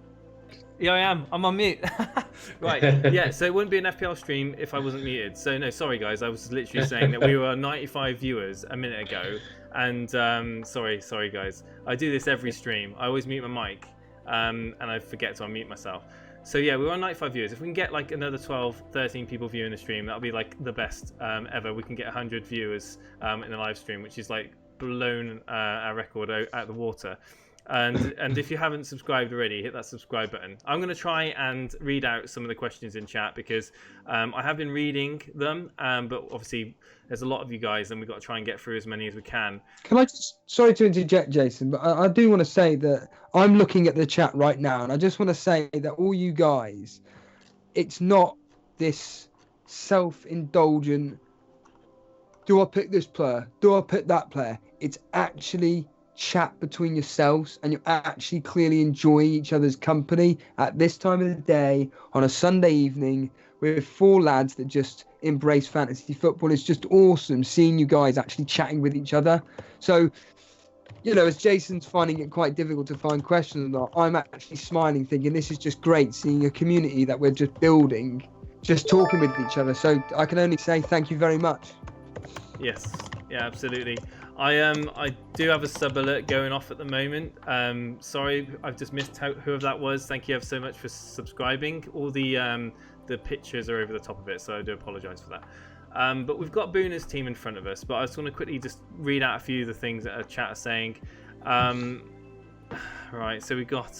Yeah, I am. I'm on mute. Right. Yeah, so it wouldn't be an FPL stream if I wasn't muted. So, no, sorry, guys. I was literally saying that we were 95 viewers a minute ago. And sorry, guys. I do this every stream. I always mute my mic. And I forget to unmute myself. So, yeah, we were on 95 viewers. If we can get like another 12, 13 people viewing the stream, that'll be like the best ever. We can get 100 viewers in a live stream, which is like blown our record out the water. And if you haven't subscribed already, hit that subscribe button. I'm going to try and read out some of the questions in chat because I have been reading them, but obviously there's a lot of you guys and we've got to try and get through as many as we can. Can I just, sorry to interject, Jason, but I do want to say that I'm looking at the chat right now, and I just want to say that all you guys, it's not this self-indulgent, do I pick this player? Do I pick that player? It's actually chat between yourselves, and you're actually clearly enjoying each other's company at this time of the day on a Sunday evening with 4 lads that just embrace fantasy football. It's just awesome seeing you guys actually chatting with each other. So, as Jason's finding it quite difficult to find questions or not, I'm actually smiling, thinking this is just great, seeing a community that we're just building, just talking with each other. So I can only say thank you very much. Yes, yeah, absolutely. I do have a sub alert going off at the moment. Sorry, I've just missed whoever that was. Thank you ever so much for subscribing. All the pictures are over the top of it, so I do apologise for that. But we've got Bhuna's team in front of us, but I just want to quickly just read out a few of the things that our chat are saying. Right, so we've got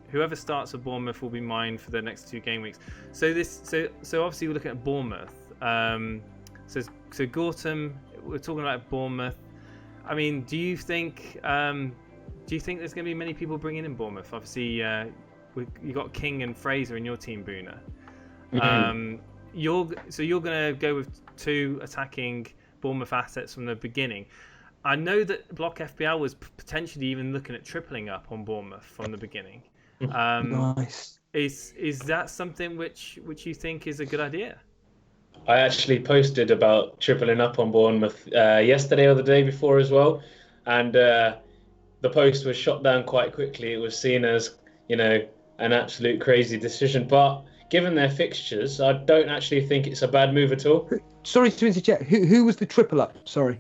whoever starts with Bournemouth will be mine for the next 2 game weeks. So obviously we're looking at Bournemouth. So Gortham, we're talking about Bournemouth. I mean, do you think there's going to be many people bringing in Bournemouth? Obviously, you got King and Fraser in your team, Bhuna. Mm-hmm. You're going to go with 2 attacking Bournemouth assets from the beginning. I know that Block FPL was potentially even looking at tripling up on Bournemouth from the beginning. Nice. Is that something which you think is a good idea? I actually posted about tripling up on Bournemouth yesterday or the day before as well, and the post was shot down quite quickly. It was seen as, an absolute crazy decision. But given their fixtures, I don't actually think it's a bad move at all. Sorry to interject. Who was the triple up? Sorry.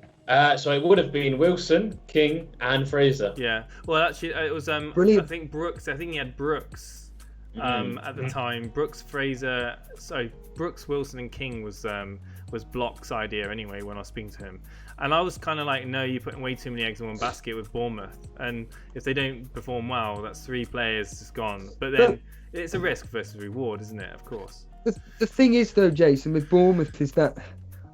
So it would have been Wilson, King, and Fraser. Yeah. Well, actually, it was Brilliant. I think Brooks. I think he had Brooks at the time. Brooks, Fraser. Sorry, Brooks, Wilson, and King was Block's idea anyway when I was speaking to him. And I was kind of like, no, you're putting way too many eggs in one basket with Bournemouth. And if they don't perform well, that's 3 players just gone. But then it's a risk versus reward, isn't it? Of course. The thing is, though, Jason, with Bournemouth is that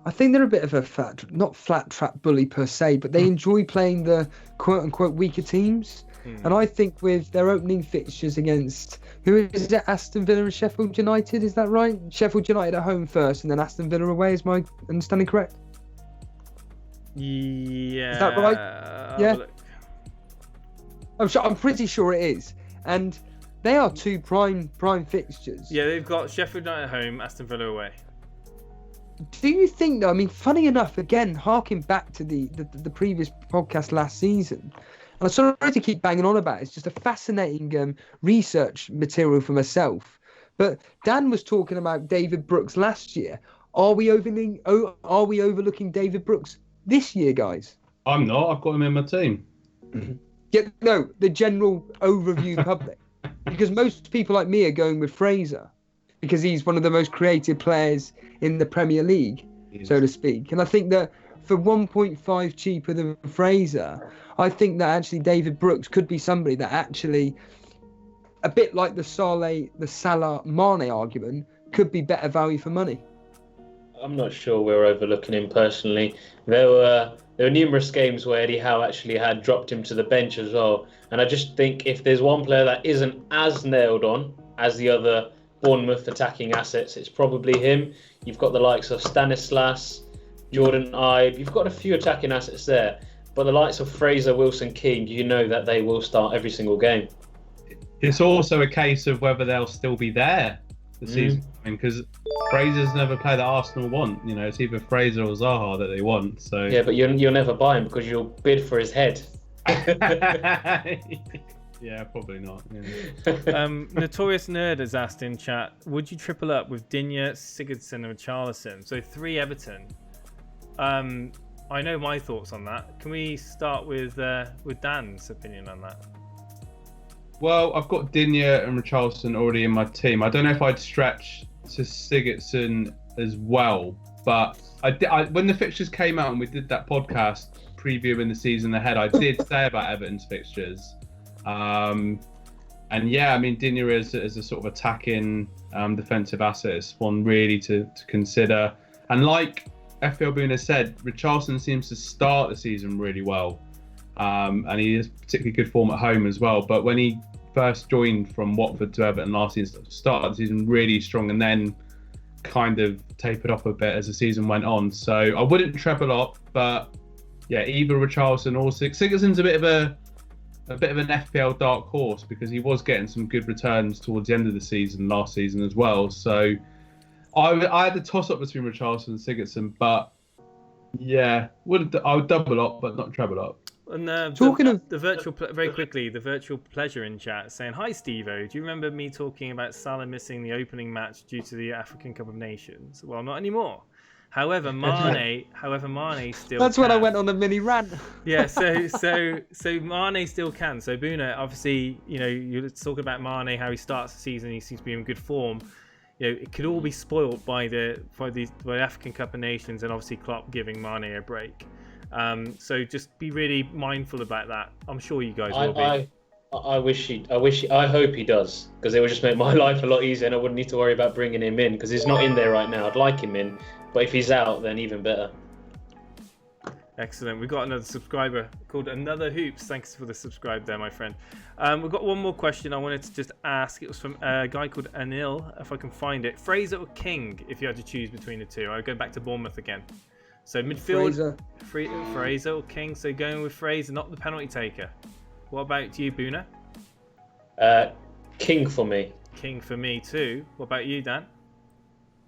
I think they're a bit of a not flat trap bully per se, but they enjoy playing the quote-unquote weaker teams. And I think with their opening fixtures against, who is it, Aston Villa and Sheffield United, is that right? Sheffield United at home first and then Aston Villa away, is my understanding correct? Yeah. Is that right? Yeah. I'm pretty sure it is. And they are 2 prime fixtures. Yeah, they've got Sheffield United at home, Aston Villa away. Do you think, though, I mean, funny enough, again, harking back to the previous podcast last season, and I'm sorry to keep banging on about it, it's just a fascinating research material for myself, but Dan was talking about David Brooks last year. Are we overlooking David Brooks this year, guys? I'm not. I've got him in my team. Yeah, no, the general overview public. Because most people like me are going with Fraser, because he's one of the most creative players in the Premier League, so to speak. And I think that for 1.5 cheaper than Fraser, I think that actually David Brooks could be somebody that actually, a bit like the Salah Mane argument, could be better value for money. I'm not sure we're overlooking him personally. There were numerous games where Eddie Howe actually had dropped him to the bench as well. And I just think if there's one player that isn't as nailed on as the other Bournemouth attacking assets, it's probably him. You've got the likes of Stanislas, Jordan Ibe. You've got a few attacking assets there. But the likes of Fraser, Wilson, King, you know that they will start every single game. It's also a case of whether they'll still be there the season, because Fraser's never played that Arsenal want. It's either Fraser or Zaha that they want. So yeah, but you'll never buy him because you'll bid for his head. Yeah, probably not. Yeah. Notorious Nerd has asked in chat, would you triple up with Digne, Sigurdsson and Richarlison? So 3 Everton. I know my thoughts on that. Can we start with Dan's opinion on that? Well, I've got Digne and Richarlison already in my team. I don't know if I'd stretch to Sigurdsson as well, but I when the fixtures came out and we did that podcast previewing the season ahead, I did say about Everton's fixtures. And yeah, I mean, Digne is a sort of attacking defensive asset. It's one really to consider. And like FPLBhuna said, Richarlison seems to start the season really well. And he is particularly good form at home as well. But when he first joined from Watford to Everton last season, started the season really strong and then kind of tapered off a bit as the season went on. So I wouldn't treble up, but yeah, either Richarlison or Sigurdsson's a bit of an FPL dark horse because he was getting some good returns towards the end of the season last season as well. So I had a toss up between Richarlison and Sigurdsson, but yeah, I would double up, but not treble up. And the virtual very quickly, the virtual pleasure in chat saying, "Hi Steve-O, do you remember me talking about Salah missing the opening match due to the African Cup of Nations? Well, not anymore. However, Mane still. That's when I went on a mini rant. Yeah, so Mane still can. So Bhuna, obviously, you're talking about Mane, how he starts the season, he seems to be in good form. It could all be spoiled by the African Cup of Nations and obviously Klopp giving Mane a break. So just be really mindful about that. I'm sure you guys will be. I hope he does, because it would just make my life a lot easier and I wouldn't need to worry about bringing him in, because he's not in there right now. I'd like him in, but if he's out, then even better. Excellent. We've got another subscriber called Another Hoops. Thanks for the subscribe there, my friend. We've got one more question I wanted to just ask. It was from a guy called Anil, if I can find it. Fraser or King, if you had to choose between the two? I'll go back to Bournemouth again. So midfield, Fraser or King. So going with Fraser, not the penalty taker. What about you, Bhuna? King for me. King for me too. What about you, Dan?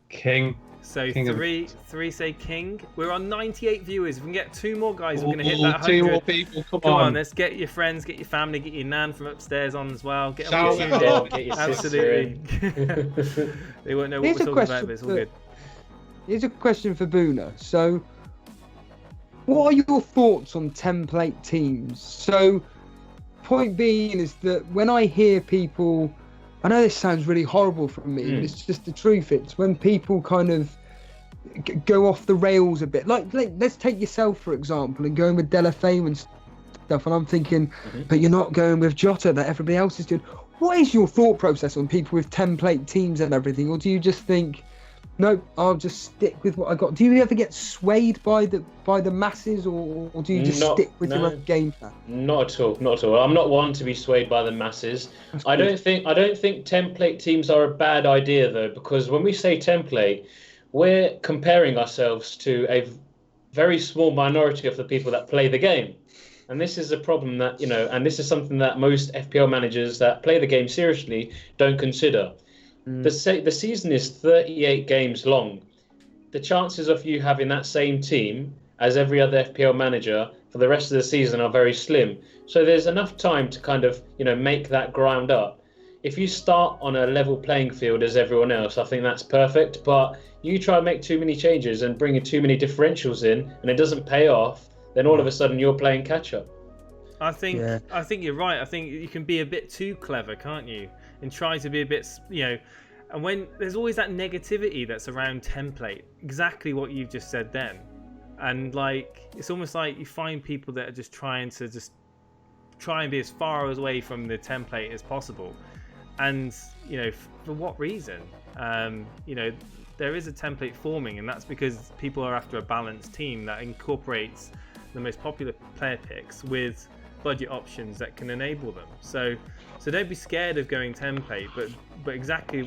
King. So King three say King. We're on 98 viewers. If we can get 2 more guys, we're going to hit Ooh, that 100. 2 more people, come Come on, on. let's get your friends, get your family, get your nan from upstairs on as well. Get Shout them out. tuned in. Get your Absolutely. sister in. They won't know what Here's we're a talking about, question but it's all for- good. Here's a question for Boona. So, what are your thoughts on template teams? So, point being is that when I hear people, I know this sounds really horrible from me, but it's just the truth. It's when people kind of go off the rails a bit. Like let's take yourself, for example, and going with Delafame and stuff. And I'm thinking, but you're not going with Jota that everybody else is doing. What is your thought process on people with template teams and everything? Or do you just think, no, I'll just stick with what I got? Do you ever get swayed by the masses, or do you just stick with your own game plan? Not at all. I'm not one to be swayed by the masses. I don't think template teams are a bad idea though, because when we say template, we're comparing ourselves to a very small minority of the people that play the game. And this is a problem that, and this is something that most FPL managers that play the game seriously don't consider. The season is 38 games long. The chances of you having that same team as every other FPL manager for the rest of the season are very slim. So there's enough time to kind of, make that ground up. If you start on a level playing field as everyone else, I think that's perfect. But you try and make too many changes and bring in too many differentials in, and it doesn't pay off, then all of a sudden you're playing catch up. I think you're right. I think you can be a bit too clever, can't you? And try to be a bit, and when there's always that negativity that's around template, exactly what you've just said then. And it's almost like you find people that are just trying to try and be as far away from the template as possible. And, for what reason? There is a template forming, and that's because people are after a balanced team that incorporates the most popular player picks with budget options that can enable them. So don't be scared of going template, but exactly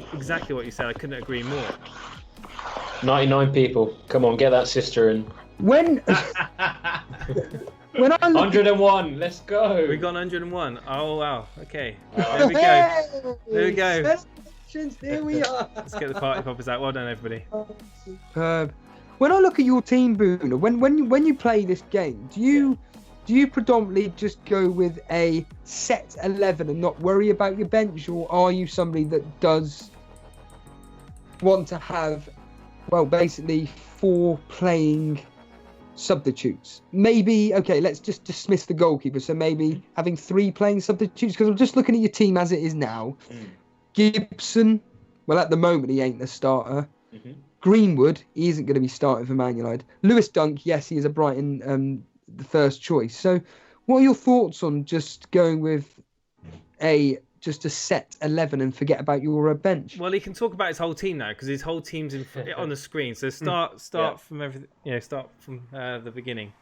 what you said, I couldn't agree more. 99 people, come on, get that sister in. When I look 101, let's go. We got 101. Oh wow, okay. There we go. There we go. Here we are. Let's get the party poppers out. Well done, everybody. Superb. When I look at your team, Boona, when you play this game, do you predominantly just go with a set 11 and not worry about your bench, or are you somebody that does want to have, basically 4 playing substitutes? Maybe, okay, let's just dismiss the goalkeeper. So maybe having 3 playing substitutes, because I'm just looking at your team as it is now. Gibson, well, at the moment he ain't the starter. Greenwood, he isn't going to be starting for Man United. Lewis Dunk, yes, he is a Brighton the first choice. So what are your thoughts on just going with just a set 11 and forget about your bench? Well, he can talk about his whole team now because his whole team's on the screen. So start from everything. Start from the beginning.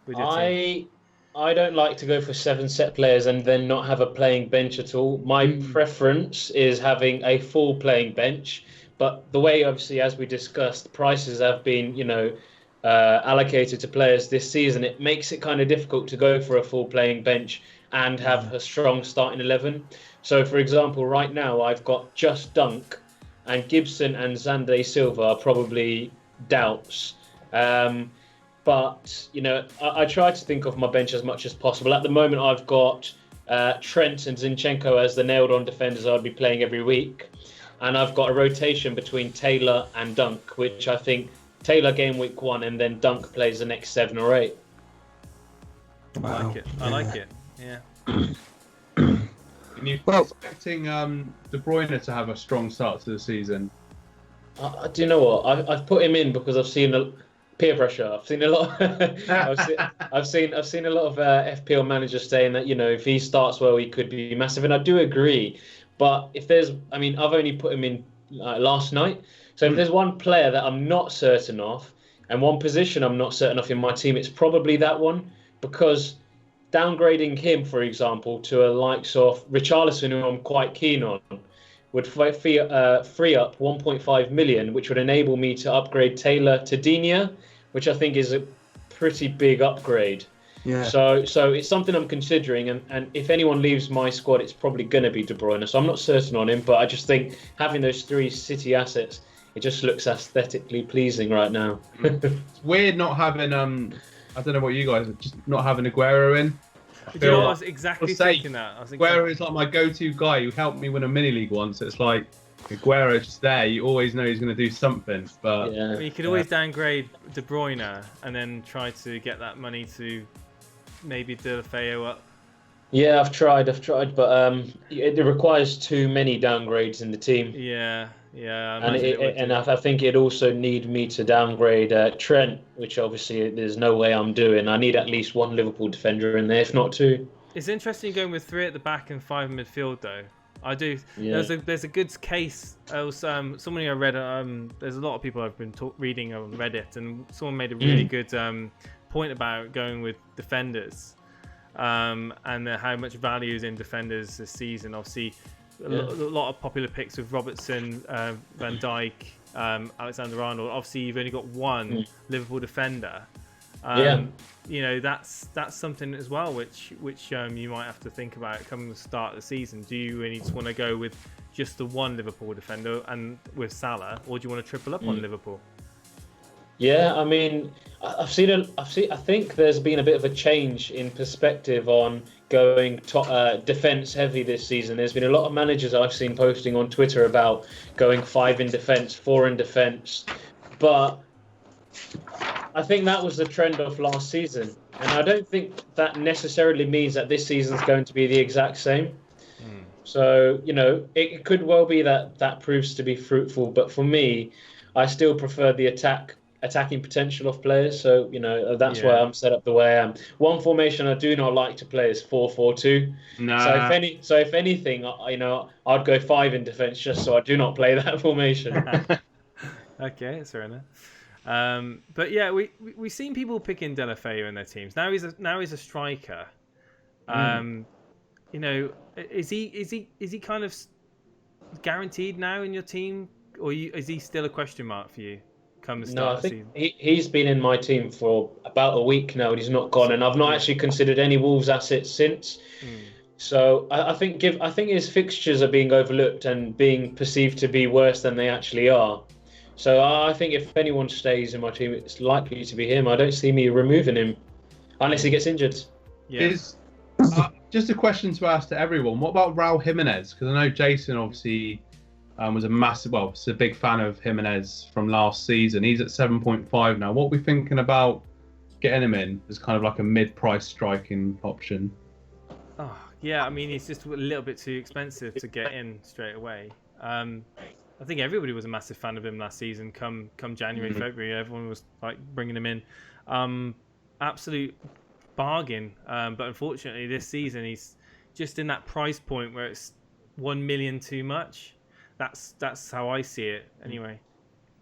With your team. I don't like to go for 7 set players and then not have a playing bench at all. My preference is having a full playing bench. But the way, obviously, as we discussed, prices have been, allocated to players this season, it makes it kind of difficult to go for a full playing bench and have a strong starting 11. So, for example, right now I've got just Dunk, and Gibson and Xande Silva are probably doubts. But, I try to think of my bench as much as possible. At the moment, I've got Trent and Zinchenko as the nailed-on defenders I'd be playing every week. And I've got a rotation between Taylor and Dunk, which I think Taylor game week 1 and then Dunk plays the next 7 or 8. Wow. I like it. Yeah. And you're expecting De Bruyne to have a strong start to the season? Do you know what? I've put him in because I've seen peer pressure. I've seen a lot. I've seen a lot of FPL managers saying that if he starts well, he could be massive, and I do agree. But if I've only put him in last night. So if there's one player that I'm not certain of, and one position I'm not certain of in my team, it's probably that one, because downgrading him, for example, to a likes of Richarlison, who I'm quite keen on, would free up 1.5 million, which would enable me to upgrade Taylor to Digne, which I think is a pretty big upgrade. Yeah. So it's something I'm considering, and if anyone leaves my squad, it's probably going to be De Bruyne. So I'm not certain on him, but I just think having those 3 City assets it just looks aesthetically pleasing right now. It's weird not having I don't know what you guys are, just not having Aguero in. Do you know what? I was exactly thinking that. Aguero is like my go-to guy who helped me win a mini league once. It's like Aguero's just there. You always know he's going to do something. But Yeah. I mean, you could always downgrade De Bruyne and then try to get that money to maybe De La Feo up. Yeah, I've tried, but it requires too many downgrades in the team. Yeah. And I think it'd also need me to downgrade Trent, which obviously there's no way I'm doing. I need at least one Liverpool defender in there, if not two. It's interesting going with 3 at the back and 5 in midfield, though. I do. Yeah. There's a good case. Someone I read. There's a lot of people I've been reading on Reddit, and someone made a really good point about going with defenders, and how much value is in defenders this season. Obviously, a lot of popular picks with Robertson, Van Dijk, Alexander-Arnold. Obviously, you've only got one Liverpool defender. You know, that's something as well, which you might have to think about coming the start of the season. Do you really just want to go with just the one Liverpool defender and with Salah, or do you want to triple up on Liverpool? Yeah, I mean, I think there's been a bit of a change in perspective on going defence heavy this season. There's been a lot of managers I've seen posting on Twitter about going 5 in defence, 4 in defence, but I think that was the trend of last season, and I don't think that necessarily means that this season's going to be the exact same. So, you know, it could well be that proves to be fruitful, but for me, I still prefer the attacking potential of players. So, you know, that's why I'm set up the way I am. One formation I do not like to play is 4-4-2. Nah. So if anything, you know, I'd go 5 in defence just so I do not play that formation. Okay, that's fair enough. But yeah, we've seen people picking De La Feo in their teams. Now he's a striker. You know, is he kind of guaranteed now in your team, or is he still a question mark for you? Come the start of the season. He's been in my team for about a week now, and he's not gone. And I've not actually considered any Wolves assets since. So I think his fixtures are being overlooked and being perceived to be worse than they actually are. So I think if anyone stays in my team, it's likely to be him. I don't see me removing him unless he gets injured. Yeah. Just a question to ask to everyone. What about Raul Jimenez? Because I know Jason obviously was a big fan of Jimenez from last season. He's at 7.5 now. What are we thinking about getting him in as kind of like a mid-price striking option? Oh, yeah, I mean, he's just a little bit too expensive to get in straight away. I think everybody was a massive fan of him last season. Come January, February, everyone was like bringing him in. Absolute bargain. But unfortunately, this season he's just in that price point where it's 1 million too much. That's how I see it, anyway.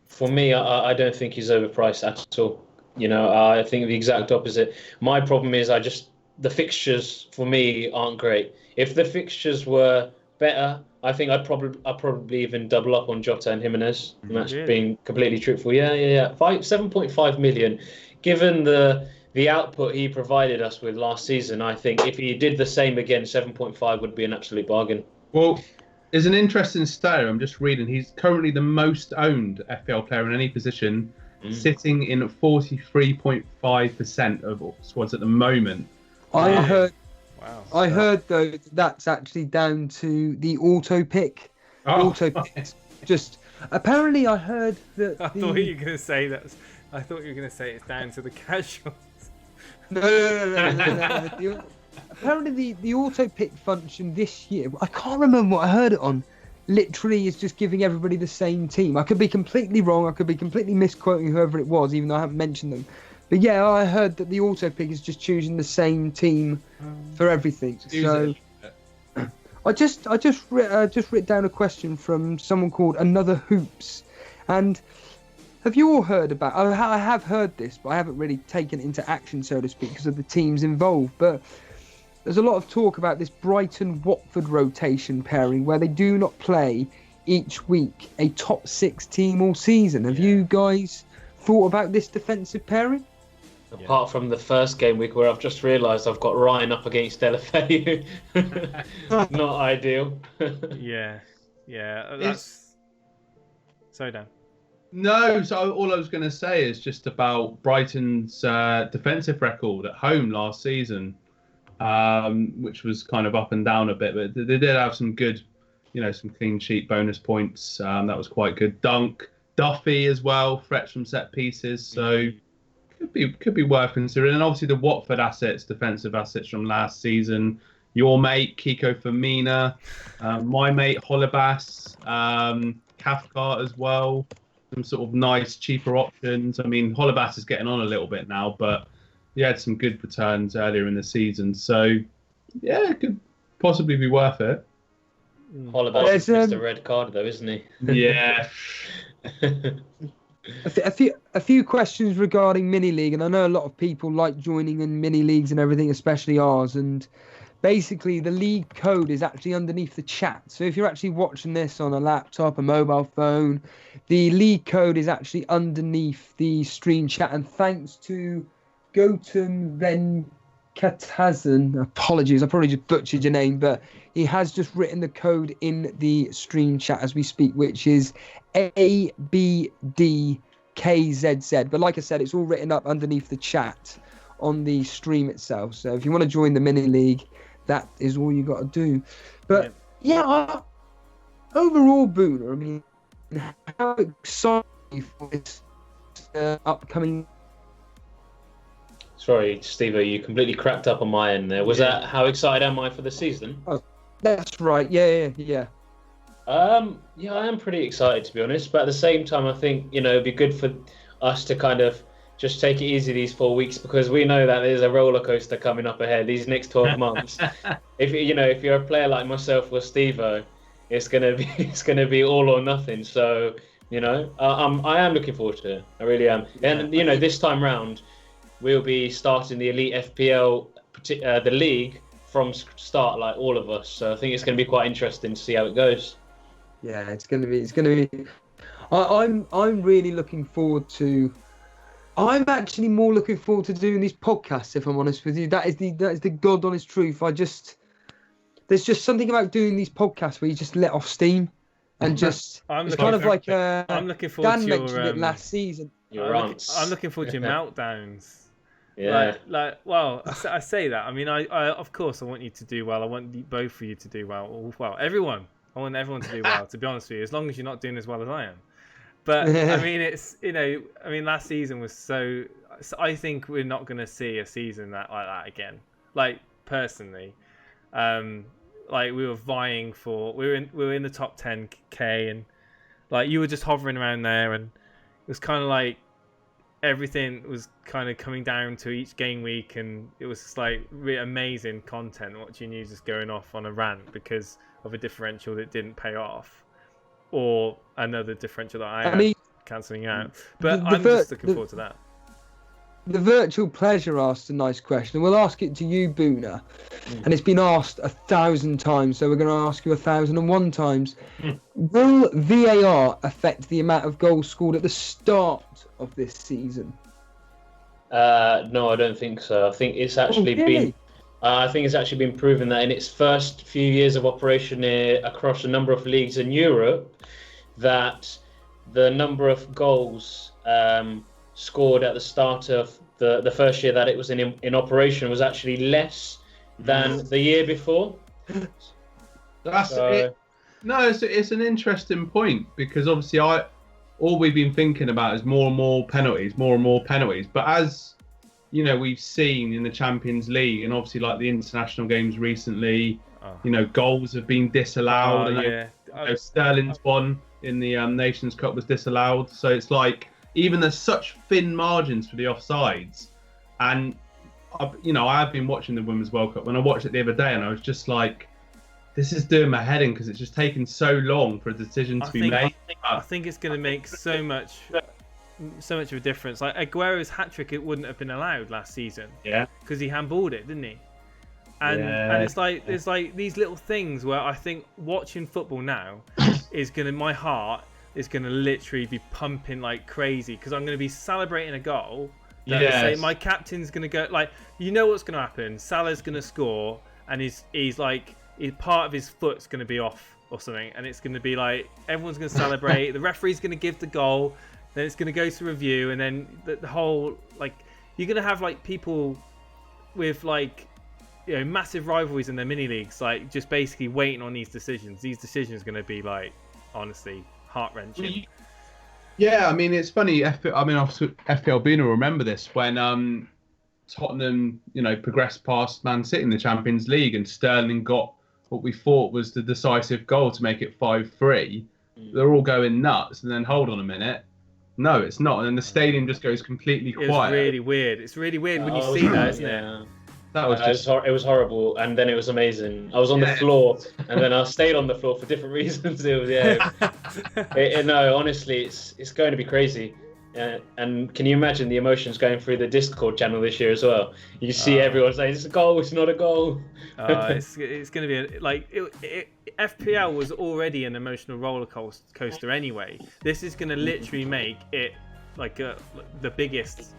For me, I don't think he's overpriced at all. You know, I think the exact opposite. My problem is the fixtures for me aren't great. If the fixtures were better, I think I'd probably even double up on Jota and Jimenez. That's being completely truthful. Yeah. 7.5 million. Given the output he provided us with last season, I think if he did the same again, 7.5 would be an absolute bargain. Well, there's an interesting stat. I'm just reading. He's currently the most owned FPL player in any position, sitting in 43.5% of squads at the moment. I heard. Wow. I heard though that's actually down to the auto pick. Auto pick. Just apparently, I heard that. I thought you were going to say that. I thought you were going to say it's down to the casuals. No. Apparently, the auto pick function this year, I can't remember what I heard it on, literally is just giving everybody the same team. I could be completely wrong. I could be completely misquoting whoever it was, even though I haven't mentioned them. But yeah, I heard that the auto pick is just choosing the same team for everything. So I just writ down a question from someone called Another Hoops, and have you all heard about? I have heard this, but I haven't really taken it into action, so to speak, because of the teams involved. But there's a lot of talk about this Brighton-Watford rotation pairing where they do not play each week a top 6 team all season. Have you guys thought about this defensive pairing? Apart from the first game week where I've just realised I've got Ryan up against De La Feo. Not ideal. Yeah. That's... Sorry, Dan. No, so all I was going to say is just about Brighton's defensive record at home last season, which was kind of up and down a bit, but they did have some good, some clean sheet bonus points. That was quite good. Duffy as well, threats from set pieces, so could be worth considering. And obviously the Watford defensive assets from last season. Your mate Kiko Firmina, my mate Holebas, Cathcart as well. Some sort of nice, cheaper options. I mean, Holebas is getting on a little bit now, but he had some good returns earlier in the season. So, yeah, it could possibly be worth it. Holebas is the red card, though, isn't he? Yeah. A few questions regarding mini league, and I know a lot of people like joining in mini leagues and everything, especially ours. And basically, the league code is actually underneath the chat. So if you're actually watching this on a laptop, a mobile phone, the league code is actually underneath the stream chat. And thanks to Gautam Venkatazan, apologies, I probably just butchered your name, but he has just written the code in the stream chat as we speak, which is ABDKZZ. But like I said, it's all written up underneath the chat on the stream itself. So if you want to join the mini league, that is all you got to do. But overall, Bhuna, I mean, how excited are you for this upcoming? Sorry, Steve, you completely cracked up on my end there. Was that how excited am I for the season? Oh, that's right. Yeah. Yeah, I am pretty excited, to be honest. But at the same time, I think it'd be good for us to kind of just take it easy these 4 weeks, because we know that there's a roller coaster coming up ahead these next 12 months. If you're a player like myself or Steve-O, it's gonna be all or nothing. So I am looking forward to it. I really am. And this time round, we'll be starting the Elite FPL, the league from start, like all of us. So I think it's going to be quite interesting to see how it goes. Yeah, it's going to be. I'm really looking forward to. I'm actually more looking forward to doing these podcasts, if I'm honest with you. That is the God honest truth. There's just something about doing these podcasts where you just let off steam, and just I'm looking forward Dan to mentioned it last season. I'm looking forward to your meltdowns. Yeah. I say that. I mean, I of course I want you to do well. I want both of you to do well. Well, everyone. I want everyone to do well. To be honest with you, as long as you're not doing as well as I am. But I mean, it's last season was so I think we're not going to see a season like that again. Like personally, like we were vying for we were in the top 10k, and like you were just hovering around there, and it was kind of like everything was kind of coming down to each game week, and it was just like really amazing content watching you just going off on a rant because of a differential that didn't pay off, or another differential that I mean, cancelling out. But I'm just looking forward to that. The virtual pleasure asked a nice question. We'll ask it to you, Bhuna. And it's been asked 1,000 times, so we're going to ask you 1,001 times. Will VAR affect the amount of goals scored at the start of this season? No, I don't think so. I think it's actually been. I think it's actually been proven that in its first few years of operation across a number of leagues in Europe, that the number of goals scored at the start of the first year that it was in operation was actually less than the year before. That's it. No, it's an interesting point, because obviously all we've been thinking about is more and more penalties. But as we've seen in the Champions League, and obviously like the international games recently, goals have been disallowed. Sterling's one in the Nations Cup was disallowed. So it's like, even there's such thin margins for the offsides, and I have been watching the Women's World Cup. When I watched it the other day, and I was just like, this is doing my head in, because it's just taken so long for a decision to be made. I think it's going to make so much of a difference. Like Aguero's hat-trick, it wouldn't have been allowed last season. Yeah. Because he handballed it, didn't he? And it's like there's like these little things where I think watching football now my heart is gonna literally be pumping like crazy, because I'm gonna be celebrating a goal. Say my captain's gonna go, like, what's gonna happen. Salah's gonna score, and he's like, part of his foot's gonna be off or something, and it's gonna be like everyone's gonna celebrate. The referee's gonna give the goal. then it's going to go to review, and then the whole, like, you're going to have like people with like, you know, massive rivalries in their mini leagues, like just basically waiting on these decisions. These decisions are going to be like, honestly, heart-wrenching. Yeah, I mean, it's funny. FPLBhuna will remember this when Tottenham, you know, progressed past Man City in the Champions League, and Sterling got what we thought was the decisive goal to make it 5-3. They're all going nuts, and then hold on a minute, no, it's not, and then the stadium just goes completely quiet. It's really weird. It's really weird when you see that, isn't it? That was it was horrible, and then it was amazing. I was on the floor, and then I stayed on the floor for different reasons. It was no, honestly, it's going to be crazy. And can you imagine the emotions going through the Discord channel this year as well? You see everyone saying it's a goal, it's not a goal. It's going to be FPL was already an emotional roller coaster anyway. This is going to literally make it like the biggest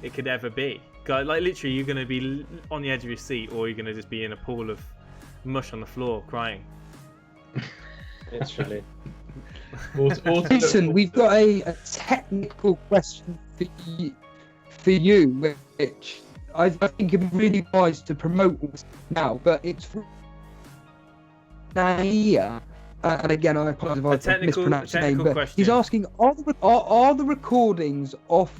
it could ever be. Like literally, you're going to be on the edge of your seat, or you're going to just be in a pool of mush on the floor crying. Literally. Listen, we've got a technical question for you, which I think it'd be really wise to promote now, but it's from Naya. And again, I apologize if I mispronounced the name, but question. He's asking, are the recordings of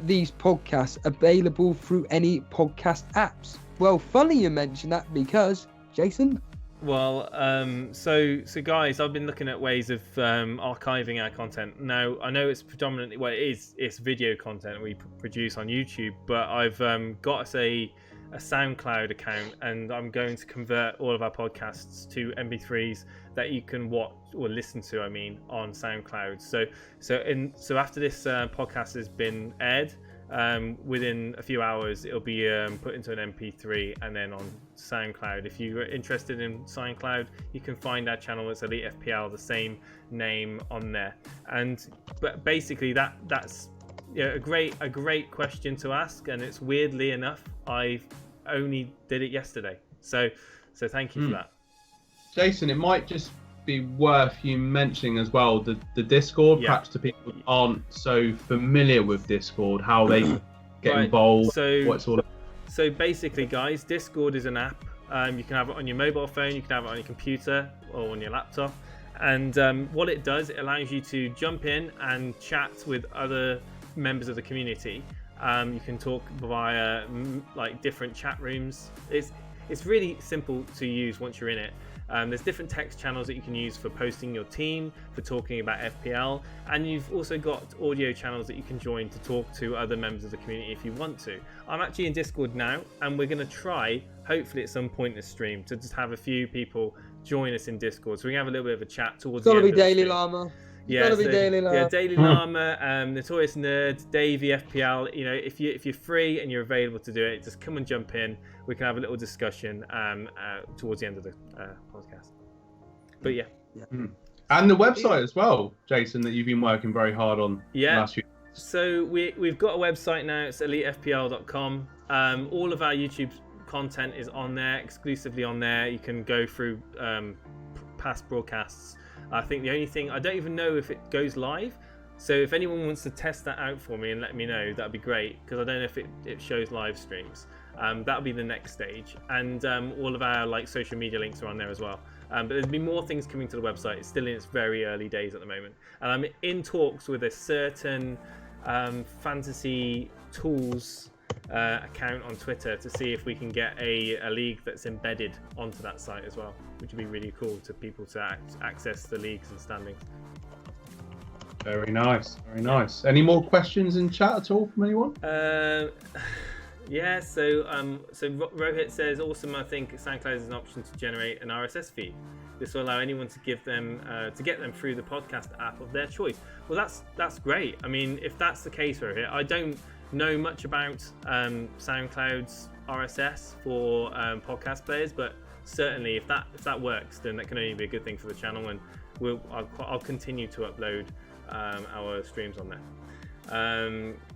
these podcasts available through any podcast apps? Well, funny you mention that, because Jason. Well, so guys, I've been looking at ways of archiving our content. Now, I know it's predominantly, well, it's video content we produce on YouTube, but I've got us a SoundCloud account, and I'm going to convert all of our podcasts to MP3s that you can watch or listen to, on SoundCloud. So after this podcast has been aired, within a few hours it'll be put into an MP3 and then on SoundCloud. If you're interested in SoundCloud, you can find our channel. It's Elite FPL, the same name on there. But basically that's a great question to ask, and it's weirdly enough I only did it yesterday. So thank you for that. Jason, it might just be worth you mentioning as well the Discord, perhaps to people who aren't so familiar with Discord, how they get involved, what it's all about. So basically, guys, Discord is an app. You can have it on your mobile phone, you can have it on your computer or on your laptop, and what it does, it allows you to jump in and chat with other members of the community. You can talk via like different chat rooms. It's really simple to use once you're in it. There's different text channels that you can use for posting your team, for talking about FPL, and you've also got audio channels that you can join to talk to other members of the community if you want to. I'm actually in Discord now, and we're going to try, hopefully at some point in this stream, to just have a few people join us in Discord, so we can have a little bit of a chat towards the end of the stream. Daily Llama. Daily Llama, Notorious Nerd, Davey FPL. If you're free and you're available to do it, just come and jump in. We can have a little discussion towards the end of the podcast. But yeah. And the website as well, Jason, that you've been working very hard on the last few years. So we've got a website now. It's elitefpl.com. All of our YouTube content is on there, exclusively on there. You can go through past broadcasts. I think the only thing, I don't even know if it goes live, so if anyone wants to test that out for me and let me know, that'd be great, because I don't know if it shows live streams. That'll be the next stage, and all of our social media links are on there as well. But there'll be more things coming to the website. It's still in its very early days at the moment, and I'm in talks with a certain fantasy tools account on Twitter to see if we can get a league that's embedded onto that site as well, which would be really cool to people to access the leagues and standings. Very nice. Any more questions in chat at all from anyone? Yeah, so Rohit says, awesome, I think SoundCloud is an option to generate an RSS feed. This will allow anyone to get them through the podcast app of their choice. Well, that's great. If that's the case, Rohit, I don't know much about SoundCloud's RSS for podcast players, but certainly if that works, then that can only be a good thing for the channel, and I'll continue to upload our streams on there.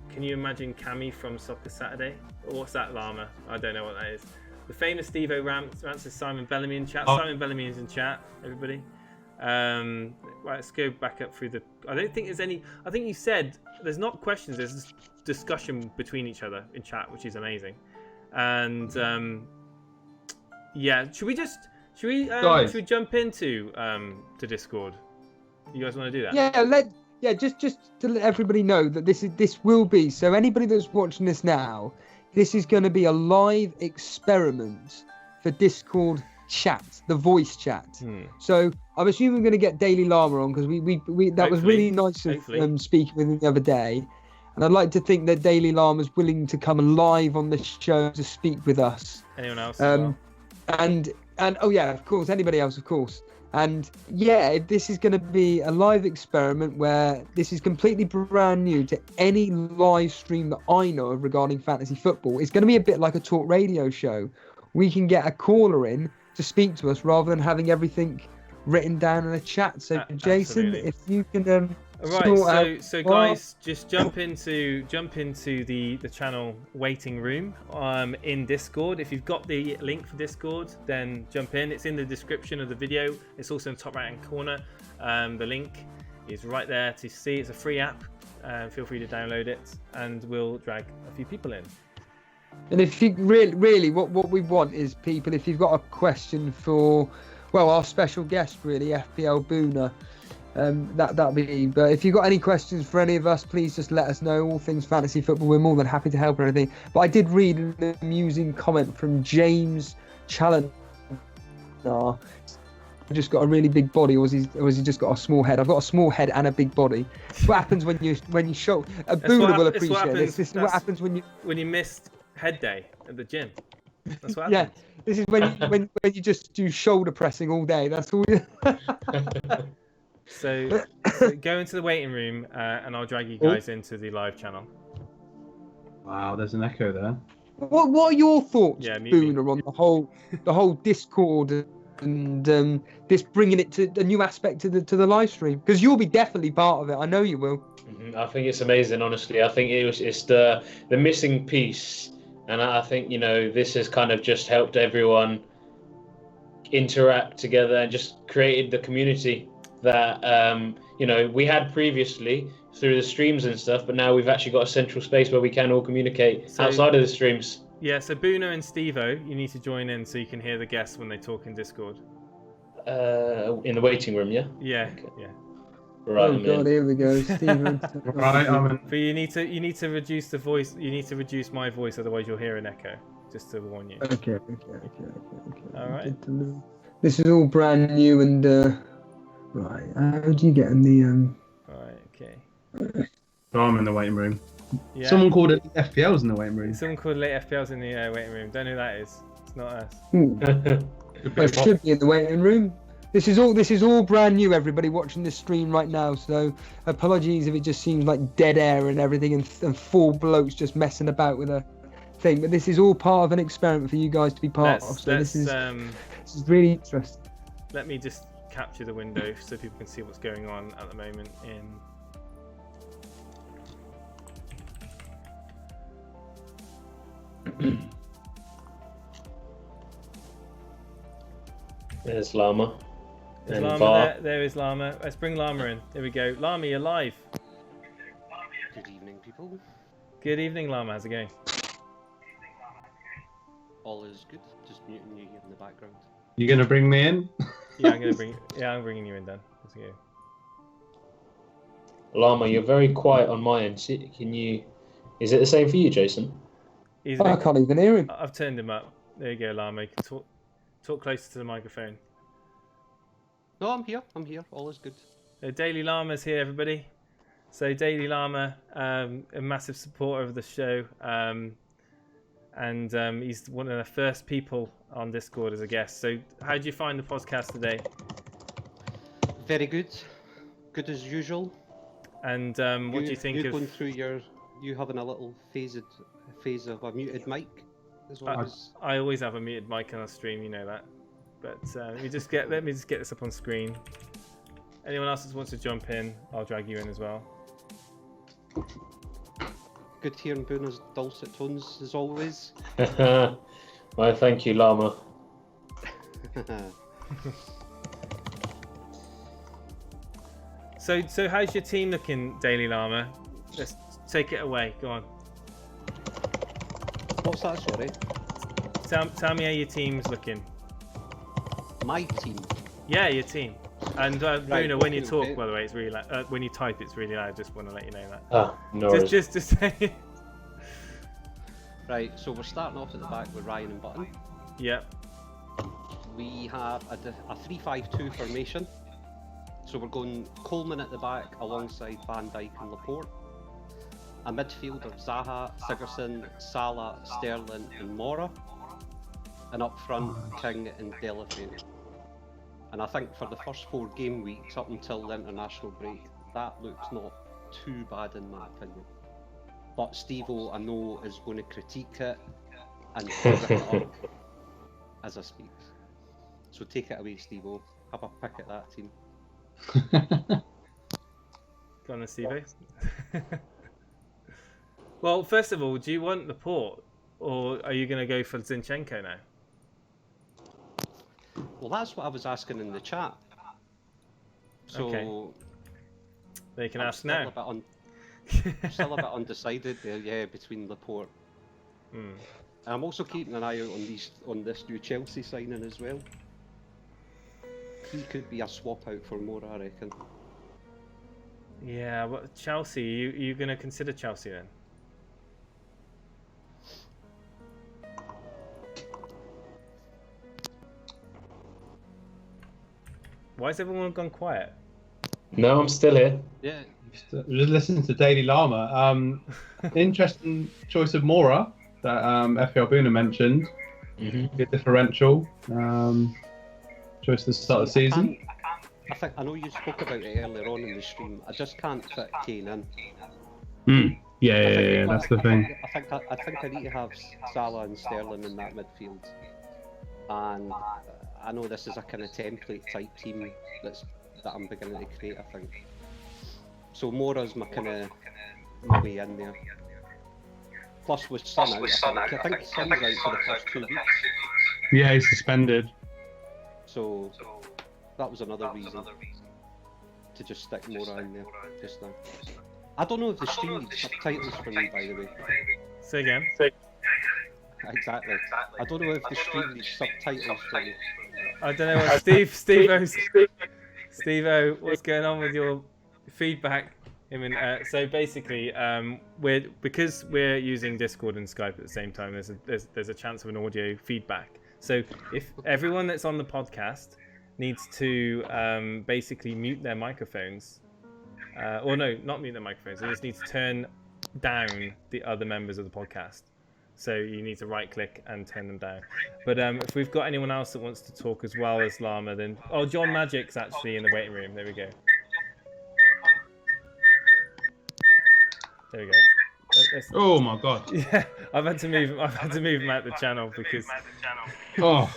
Can you imagine Cammy from Soccer Saturday? Or what's that, Llama? I don't know what that is. The famous Stevo Rants is Simon Bellamy in chat. Simon Bellamy is in chat, everybody. Let's go back up through the. I don't think there's any. I think you said there's not questions. There's just discussion between each other in chat, which is amazing. And yeah, should we jump into to Discord? You guys want to do that? Yeah, just to let everybody know that this will be, so anybody that's watching this now, this is going to be a live experiment for Discord chat, the voice chat. So I'm assuming we're going to get Daily Llama on, because we that was really nice of speaking with him the other day, and I'd like to think that Daily Llama's willing to come live on the show to speak with us. Anyone else? As well? And oh yeah, of course, anybody else, of course. And yeah, this is going to be a live experiment where this is completely brand new to any live stream that I know of regarding fantasy football. It's going to be a bit like a talk radio show. We can get a caller in to speak to us rather than having everything written down in a chat. So Jason, absolutely. If you can Right, so guys, just jump into the channel waiting room in Discord. If you've got the link for Discord, then jump in. It's in the description of the video. It's also in the top right hand corner. The link is right there to see. It's a free app. Feel free to download it, and we'll drag a few people in. And if you really what we want is people, if you've got a question for, well, our special guest, really, FPLBhuna, that'll be. But if you've got any questions for any of us, please just let us know. All things fantasy football, we're more than happy to help or anything. But I did read an amusing comment from James Challenger. I've just got a really big body, or was he just got a small head? I've got a small head and a big body. What happens when you show? Bhuna will appreciate this. This is what happens when you missed head day at the gym. That's what happens. Yeah, this is when you just do shoulder pressing all day. That's all. So go into the waiting room, and I'll drag you guys into the live channel. Wow, there's an echo there. What are your thoughts, Yeah, Bhuna, on the whole Discord and this bringing it to a new aspect to the live stream? Because you'll be definitely part of it. I know you will. I think it's amazing, honestly. I think it's the missing piece, and I think this has kind of just helped everyone interact together and just created the community that we had previously through the streams and stuff, but now we've actually got a central space where we can all communicate outside of the streams. Yeah, so Bhuna and Steve-O, you need to join in so you can hear the guests when they talk in Discord. In the waiting room, yeah? Yeah, okay. Yeah. Right, oh God, here we go, Stephen. Right, But you need to reduce the voice. You need to reduce my voice, otherwise you'll hear an echo. Just to warn you. Okay. All right. This is all brand new and right. How do you get in the All right. Okay. So I'm in the waiting room. Yeah. Someone called it FPL's in the waiting room. Someone called Late FPL's in the waiting room. Don't know who that is. It's not us. It should be in the waiting room. This is all brand new, everybody watching this stream right now. So apologies if it just seems like dead air and everything, and four blokes just messing about with a thing. But this is all part of an experiment for you guys to be part of. So this is really interesting. Let me just capture the window so people can see what's going on at the moment in. There's Llama. There's Llama there is Llama. Let's bring Llama in. There we go. Llama, you're live. Good evening, people. Good evening, Llama. How's it going? All is good. Just muting you here in the background. You gonna bring me in? Yeah, I'm bringing you in, Dan. Let's go. Llama, you're very quiet on my end. Can you? Is it the same for you, Jason? I can't even hear him. I've turned him up. There you go, Llama. You can talk closer to the microphone. No, I'm here. All is good. Daily Llama's here, everybody. So Daily Llama, a massive supporter of the show, and he's one of the first people on Discord as a guest. So how did you find the podcast today? Very good. Good as usual. And what do you think of going through you having a little phase of a muted mic? I always have a muted mic on a stream, you know that. But let me just get this up on screen. Anyone else that wants to jump in, I'll drag you in as well. Good hearing Bhuna's dulcet tones as always. Well, thank you, Llama. So how's your team looking, Daily Llama? Let's take it away. Go on. What's that, sorry? Tell me how your team's looking. My team. Yeah, your team. And Right, Bruna, when you okay, talk, okay. by the way, it's really loud. When you type, it's really loud. Just want to let you know that. No worries. Just say. Right, so we're starting off at the back with Ryan and Button. Yeah. We have a 3-5-2 formation. So we're going Coleman at the back alongside Van Dijk and Laporte. A midfield of Zaha, Sigurdsson, Salah, Sterling and Mora. And up front, King and Delafeu. And I think for the first 4 game weeks up until the international break, that looks not too bad in my opinion. But Steve-O, I know, is going to critique it and rip it up as I speak. So take it away, Steve-O. Have a pick at that team. Go on, Steve. Well, first of all, do you want Laporte, or are you going to go for Zinchenko now? Well, that's what I was asking in the chat. So Okay. They can I'm ask still now. still a bit undecided there, yeah, between Laporte. And I'm also keeping an eye out on this new Chelsea signing as well. He could be a swap out for Mora, I reckon. Yeah, but Chelsea, you going to consider Chelsea then? Why has everyone gone quiet? No, I'm still here. Yeah, Just listening to Daily Llama. Interesting choice of Mora that FPLBhuna mentioned. Good differential. Choice to start the season. I know you spoke about it earlier on in the stream. I just can't fit Kane in. Yeah, that's the thing. I think I need to have Salah and Sterling in that midfield. And I know this is a kind of template type team that I'm beginning to create, I think. So Mora's my kind of my way in there. Plus with Son out, I think Son's out for the first 2 weeks. Yeah, he's suspended. So that was another reason to just stick Mora in there just now. I don't know if the stream needs subtitles for me, by the way. Say again. Exactly. I don't know if the stream needs subtitles for me. I don't know what Steve-O, what's going on with your feedback? So basically, because we're using Discord and Skype at the same time, there's a chance of an audio feedback. So if everyone that's on the podcast needs to basically mute their microphones, or no, not mute their microphones, they just need to turn down the other members of the podcast. So you need to right click and turn them down. But if we've got anyone else that wants to talk as well as Llama, then John Magic's actually in the waiting room. There we go. There we go. Oh my god. Yeah, I've had to move him out the channel because. Oh.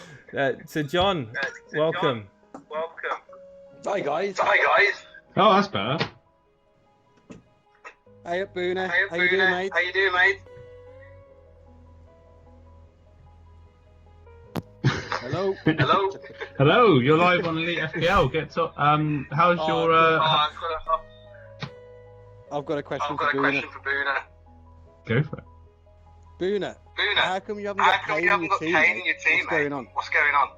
So John, welcome. Hi guys. Oh, that's better. Hey up, Boona. How you doing, mate? Hello. Hello, you're live on Elite FPL. How's your I've got a question for Boona. Go for it. Boona, how come you haven't got Kane in your team, mate? What's going on?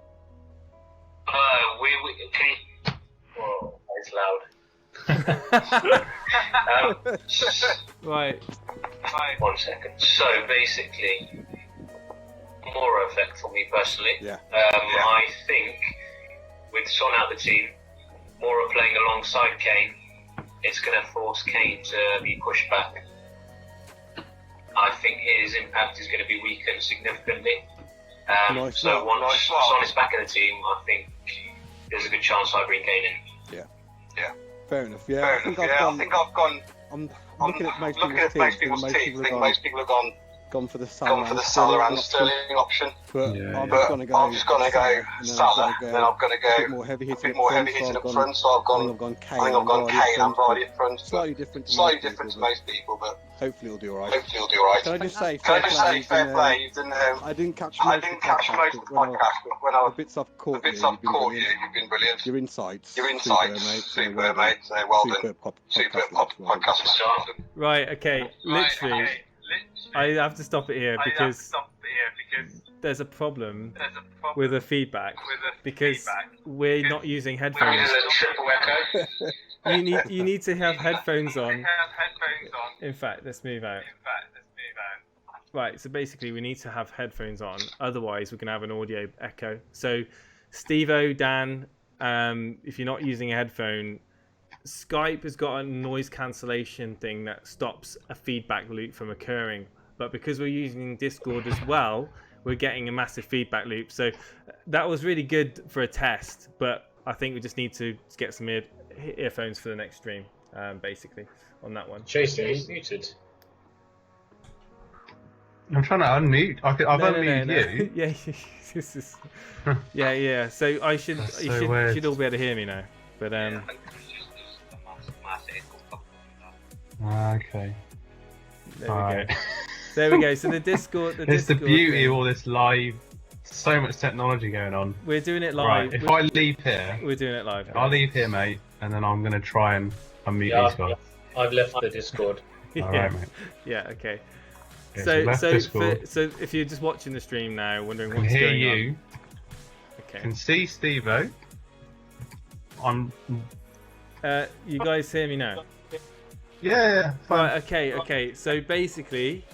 Whoa, it's loud. Right. 1 second. So basically, Mora effect for me personally. I think with Son out the team, Mora playing alongside Kane, it's going to force Kane to be pushed back. I think his impact is going to be weakened significantly. So once Son is back in the team, I think there's a good chance I bring Kane in. Yeah. Fair enough. I think I've gone. I'm looking at most people's teams. Most people have gone gone for the Salah and Sterling option. But I'm just going to go Salah, and then I'm going to go a bit more heavy hitting up front. So I've gone Kane and Vardy up front. Slightly different to most people, but hopefully it'll do alright. Can I just say fair play? I didn't catch most of the podcast, but when I was the bits I've caught you, you've been brilliant. Your insights, superb, mate. So well done. Superb podcast. Right, okay, literally, I have to stop it here because there's a problem with the feedback because we're not using headphones. You need to have headphones on. In fact, let's move out. Right, so basically we need to have headphones on, otherwise we're going to have an audio echo. So Steve-O, Dan, if you're not using a headphone, Skype has got a noise cancellation thing that stops a feedback loop from occurring. But because we're using Discord as well, we're getting a massive feedback loop. So that was really good for a test, but I think we just need to get some earphones for the next stream, basically, on that one. Jason, he's muted. I'm trying to unmute. I've unmuted you. Yeah, this is. Yeah. So you should all be able to hear me now. But Okay. There we go. So the Discord. It's the beauty of all this live. So much technology going on. We're doing it live. Right, if I leave here, we're doing it live. I'll leave here, mate, and then I'm gonna try and unmute these guys. I've left the Discord. Alright, mate. Yeah. Okay. Okay, So if you're just watching the stream now, wondering what's I can hear going you. on. Okay. I can see Steve-O. You guys hear me now? Yeah. Fine. Right. Okay. So basically,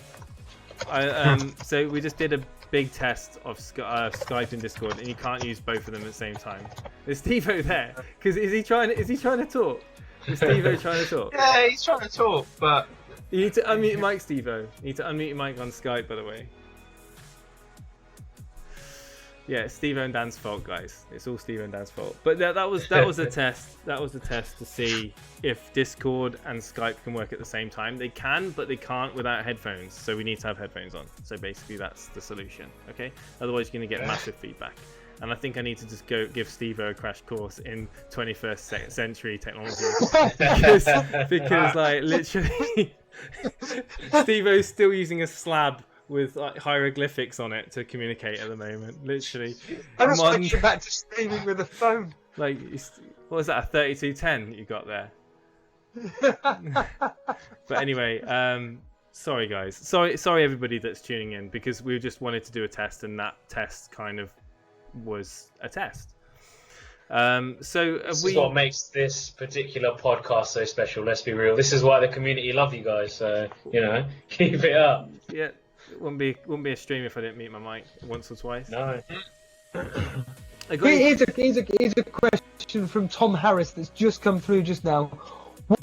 so we just did a big test of Skype and Discord, and you can't use both of them at the same time. Is Steve-O there? Because is he trying to talk? Is Steve-O trying to talk? Yeah, he's trying to talk, but you need to unmute your mic, Steve-O. You need to unmute your mic on Skype, by the way. Yeah, it's Steve-O and Dan's fault, guys. It's all Steve-O and Dan's fault. But that was a test. That was a test to see if Discord and Skype can work at the same time. They can, but they can't without headphones. So we need to have headphones on. So basically, that's the solution. Okay. Otherwise, you're going to get massive feedback. And I think I need to just go give Steve-O a crash course in 21st century technology because like literally, Steve-O's still using a slab with like hieroglyphics on it to communicate at the moment. Literally, I'm switching back to streaming with a phone. Like, what was that? A 3210 you got there? But anyway, sorry guys, sorry everybody that's tuning in because we just wanted to do a test, and that test kind of was a test. So this is what makes this particular podcast so special. Let's be real. This is why the community love you guys. So keep it up. Yeah. It wouldn't be a stream if I didn't mute my mic once or twice. No. Here's a question from Tom Harris that's just come through just now.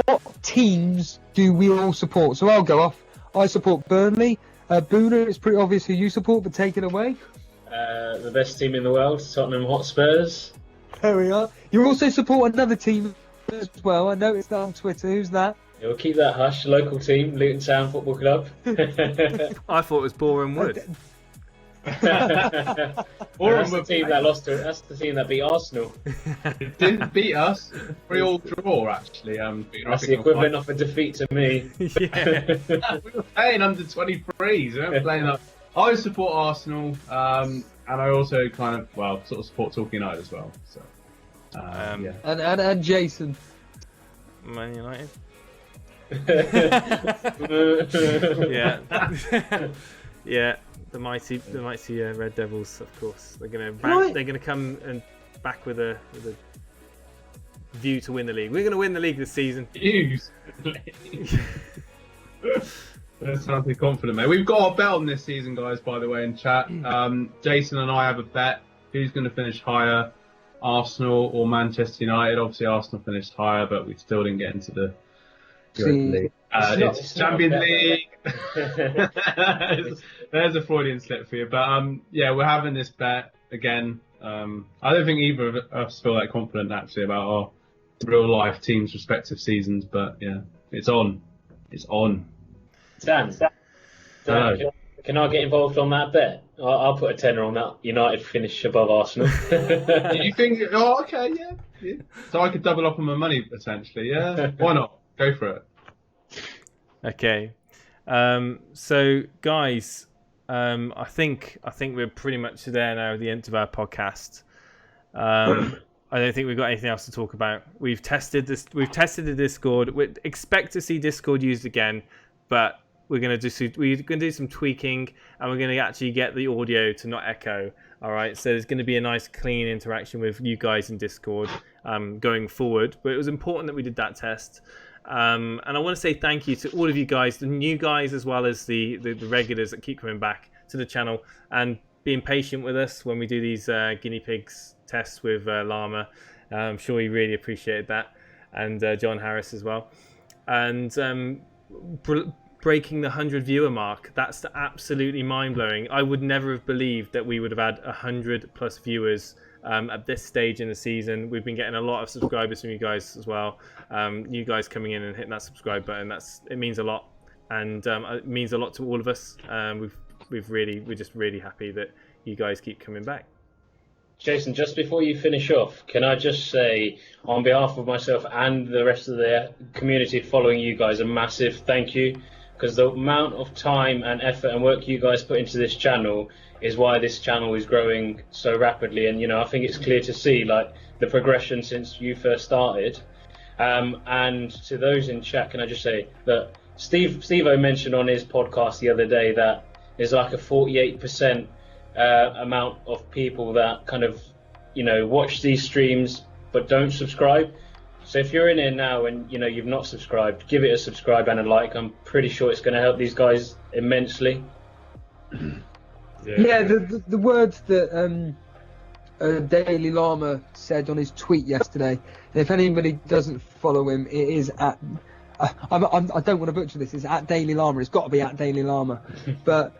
What teams do we all support? So I'll go off. I support Burnley. Bhuna, it's pretty obvious who you support, but take it away. The best team in the world, Tottenham Hotspurs. There we are. You also support another team as well. I noticed that on Twitter. Who's that? Yeah, we'll keep that hush. Local team, Luton Town Football Club. I thought it was Boreham Wood. That's the team that lost to. That's the team that beat Arsenal. It didn't beat us. 3-3 draw, actually. That's the equivalent of a defeat to me. Yeah. We were playing under 23s. We weren't playing up. I support Arsenal, and I also kind of sort of support Talking United as well. So, yeah. And Jason. Man United. Yeah. Yeah. The mighty Red Devils, of course. They're gonna come and back with a view to win the league. We're gonna win the league this season. Views. That sounds pretty confident, mate. We've got a bet on this season, guys. By the way, in chat, Jason and I have a bet. Who's going to finish higher, Arsenal or Manchester United? Obviously, Arsenal finished higher, but we still didn't get into the league. It's Champions League. There's a Freudian slip for you, but yeah, we're having this bet again. I don't think either of us feel that confident actually about our real life teams' respective seasons, but yeah, it's on. It's on. Dan, can Can I get involved on that bet? I'll put a tenner on that. United finish above Arsenal. You think? Oh, okay, yeah. So I could double up on my money potentially. Yeah, why not? Go for it. Okay. So guys, I think we're pretty much there now at the end of our podcast. I don't think we've got anything else to talk about. We've tested the Discord. We expect to see Discord used again, but we're gonna do some tweaking, and we're gonna actually get the audio to not echo. All right, so there's gonna be a nice clean interaction with you guys in Discord going forward. But it was important that we did that test. And I want to say thank you to all of you guys, the new guys as well as the regulars that keep coming back to the channel and being patient with us when we do these guinea pigs tests with Llama. I'm sure you really appreciated that, and John Harris as well. And breaking the 100 viewer mark, that's absolutely mind-blowing. I would never have believed that we would have had 100 plus viewers at this stage in the season. We've been getting a lot of subscribers from you guys as well. You guys coming in and hitting that subscribe button, it means a lot, and it means a lot to all of us. We're just really happy that you guys keep coming back. Jason, just before you finish off, can I just say, on behalf of myself and the rest of the community following you guys, a massive thank you, because the amount of time and effort and work you guys put into this channel is why this channel is growing so rapidly. And I think it's clear to see the progression since you first started. And to those in chat, can I just say that Steve-O mentioned on his podcast the other day that there's like a 48% amount of people that kind of watch these streams but don't subscribe. So if you're in here now and you've not subscribed, give it a subscribe and a like. I'm pretty sure it's going to help these guys immensely. Yeah, the words that Daily Llama said on his tweet yesterday, and if anybody doesn't follow him, it is at I don't want to butcher this, it's at Daily Llama. It's got to be at Daily Llama. But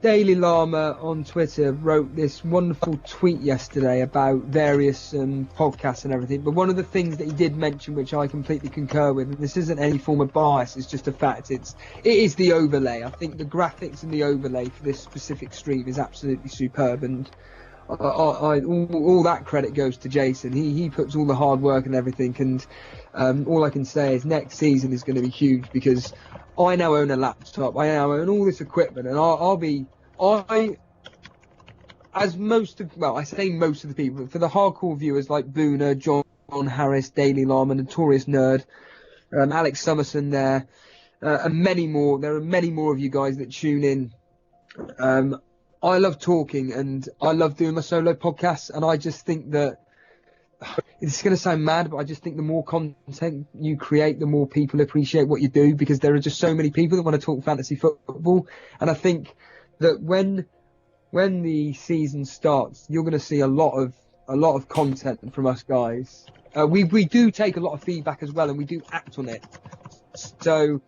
Daily Llama on Twitter wrote this wonderful tweet yesterday about various podcasts and everything. But one of the things that he did mention, which I completely concur with, and this isn't any form of bias, it's just a fact, it is the overlay. I think the graphics and the overlay for this specific stream is absolutely superb, and all that credit goes to Jason. He puts all the hard work and everything, and all I can say is next season is going to be huge, because I now own a laptop, I now own all this equipment, and as most of the people, for the hardcore viewers like Bhuna, John Harris, Daily Llama, Notorious Nerd, Alex Summerson there, and many more. There are many more of you guys that tune in. I love talking and I love doing my solo podcasts, and I just think that it's going to sound mad, but I just think the more content you create, the more people appreciate what you do, because there are just so many people that want to talk fantasy football. And I think that when the season starts, you're going to see a lot of content from us guys. We do take a lot of feedback as well, and we do act on it. So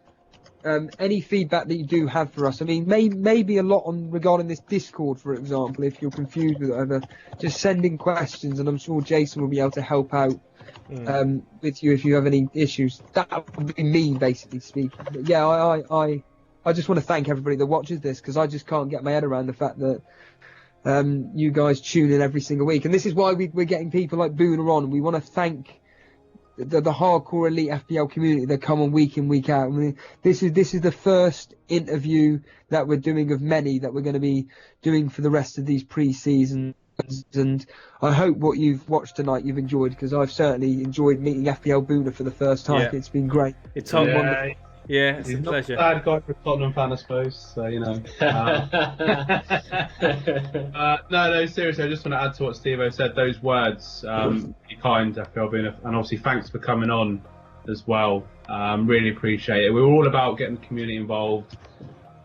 any feedback that you do have for us, I mean, maybe a lot on regarding this Discord, for example, if you're confused with whatever, just send in questions, and I'm sure Jason will be able to help out with you if you have any issues. That would be me, basically speaking. But yeah, I just want to thank everybody that watches this, because I just can't get my head around the fact that you guys tune in every single week, and this is why we're getting people like Bhuna on. We want to thank the hardcore elite FPL community that come on week in, week out. I mean, this is the first interview that we're doing of many that we're going to be doing for the rest of these pre-seasons, and I hope what you've watched tonight you've enjoyed, because I've certainly enjoyed meeting FPLBhuna for the first time. It's been great. It's wonderful. Yeah, it's He's a pleasure. Not a bad guy for a Tottenham fan, I suppose. So no, seriously, I just want to add to what Steve-O said. Those words, be kind, FPLBhuna, and obviously thanks for coming on as well. Really appreciate it. We're all about getting the community involved.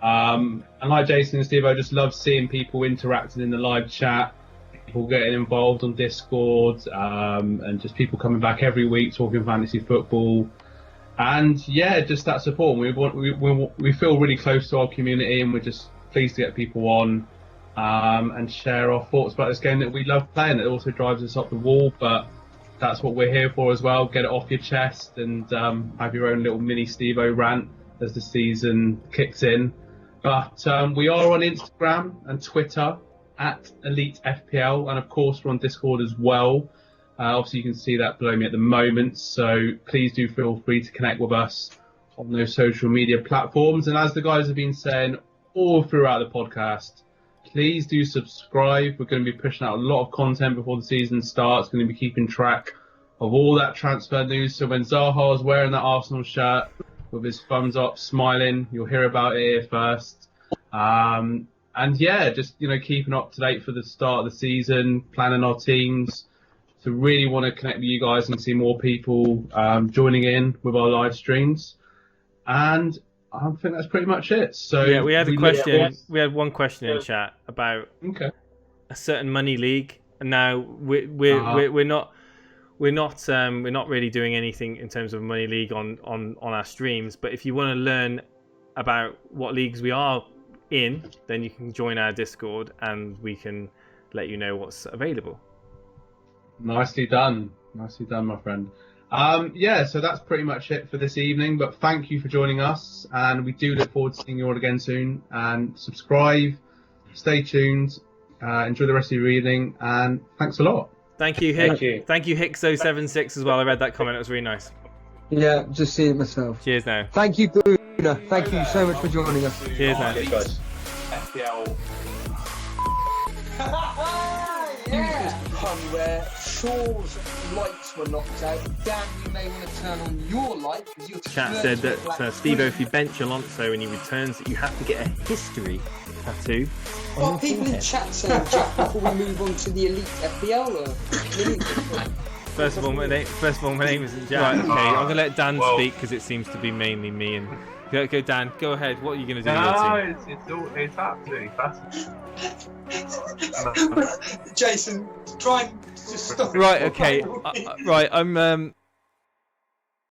And like Jason and Steve-O, I just love seeing people interacting in the live chat, people getting involved on Discord, and just people coming back every week talking fantasy football. And yeah, just that support. We feel really close to our community, and we're just pleased to get people on and share our thoughts about this game that we love playing. It also drives us up the wall, but that's what we're here for as well. Get it off your chest and have your own little mini Steve-O rant as the season kicks in. But we are on Instagram and Twitter at Elite FPL, and of course we're on Discord as well. Obviously, you can see that below me at the moment, so please do feel free to connect with us on those social media platforms. And as the guys have been saying all throughout the podcast, please do subscribe. We're going to be pushing out a lot of content before the season starts. Going to be keeping track of all that transfer news. So when Zaha is wearing that Arsenal shirt with his thumbs up, smiling, you'll hear about it here first. And yeah, just keeping up to date for the start of the season, planning our teams. So really want to connect with you guys and see more people joining in with our live streams. And I think that's pretty much it. So yeah, we had a question. We had one question in chat about a certain money league. And now we're not really doing anything in terms of money league on our streams. But if you want to learn about what leagues we are in, then you can join our Discord and we can let you know what's available. Nicely done, my friend. So that's pretty much it for this evening, but thank you for joining us, and we do look forward to seeing you all again soon. And subscribe, stay tuned, enjoy the rest of your evening, and thanks a lot. Thank you, Hick. Thank you, Hick076 as well. I read that comment, it was really nice. Yeah, just seeing it myself. Cheers now. Thank you, Bhuna. Thank you so much for joining us. Cheers now. Cheers, guys. FPL. Pun where Shaw's lights were knocked out. Dan, you may want to turn on your light because you're. Chat said that Steve, if you bench Alonso and he returns, you have to get a history tattoo. Well, people in chat saying, Jack, before we move on to the Elite FPL. First of all, my name isn't Jack. Right, okay, I'm gonna let Dan speak because it seems to be mainly me and. Go, Dan. Go ahead. What are you going to do? It's absolutely fascinating. Jason, try and just stop. Right. Okay. Right. I'm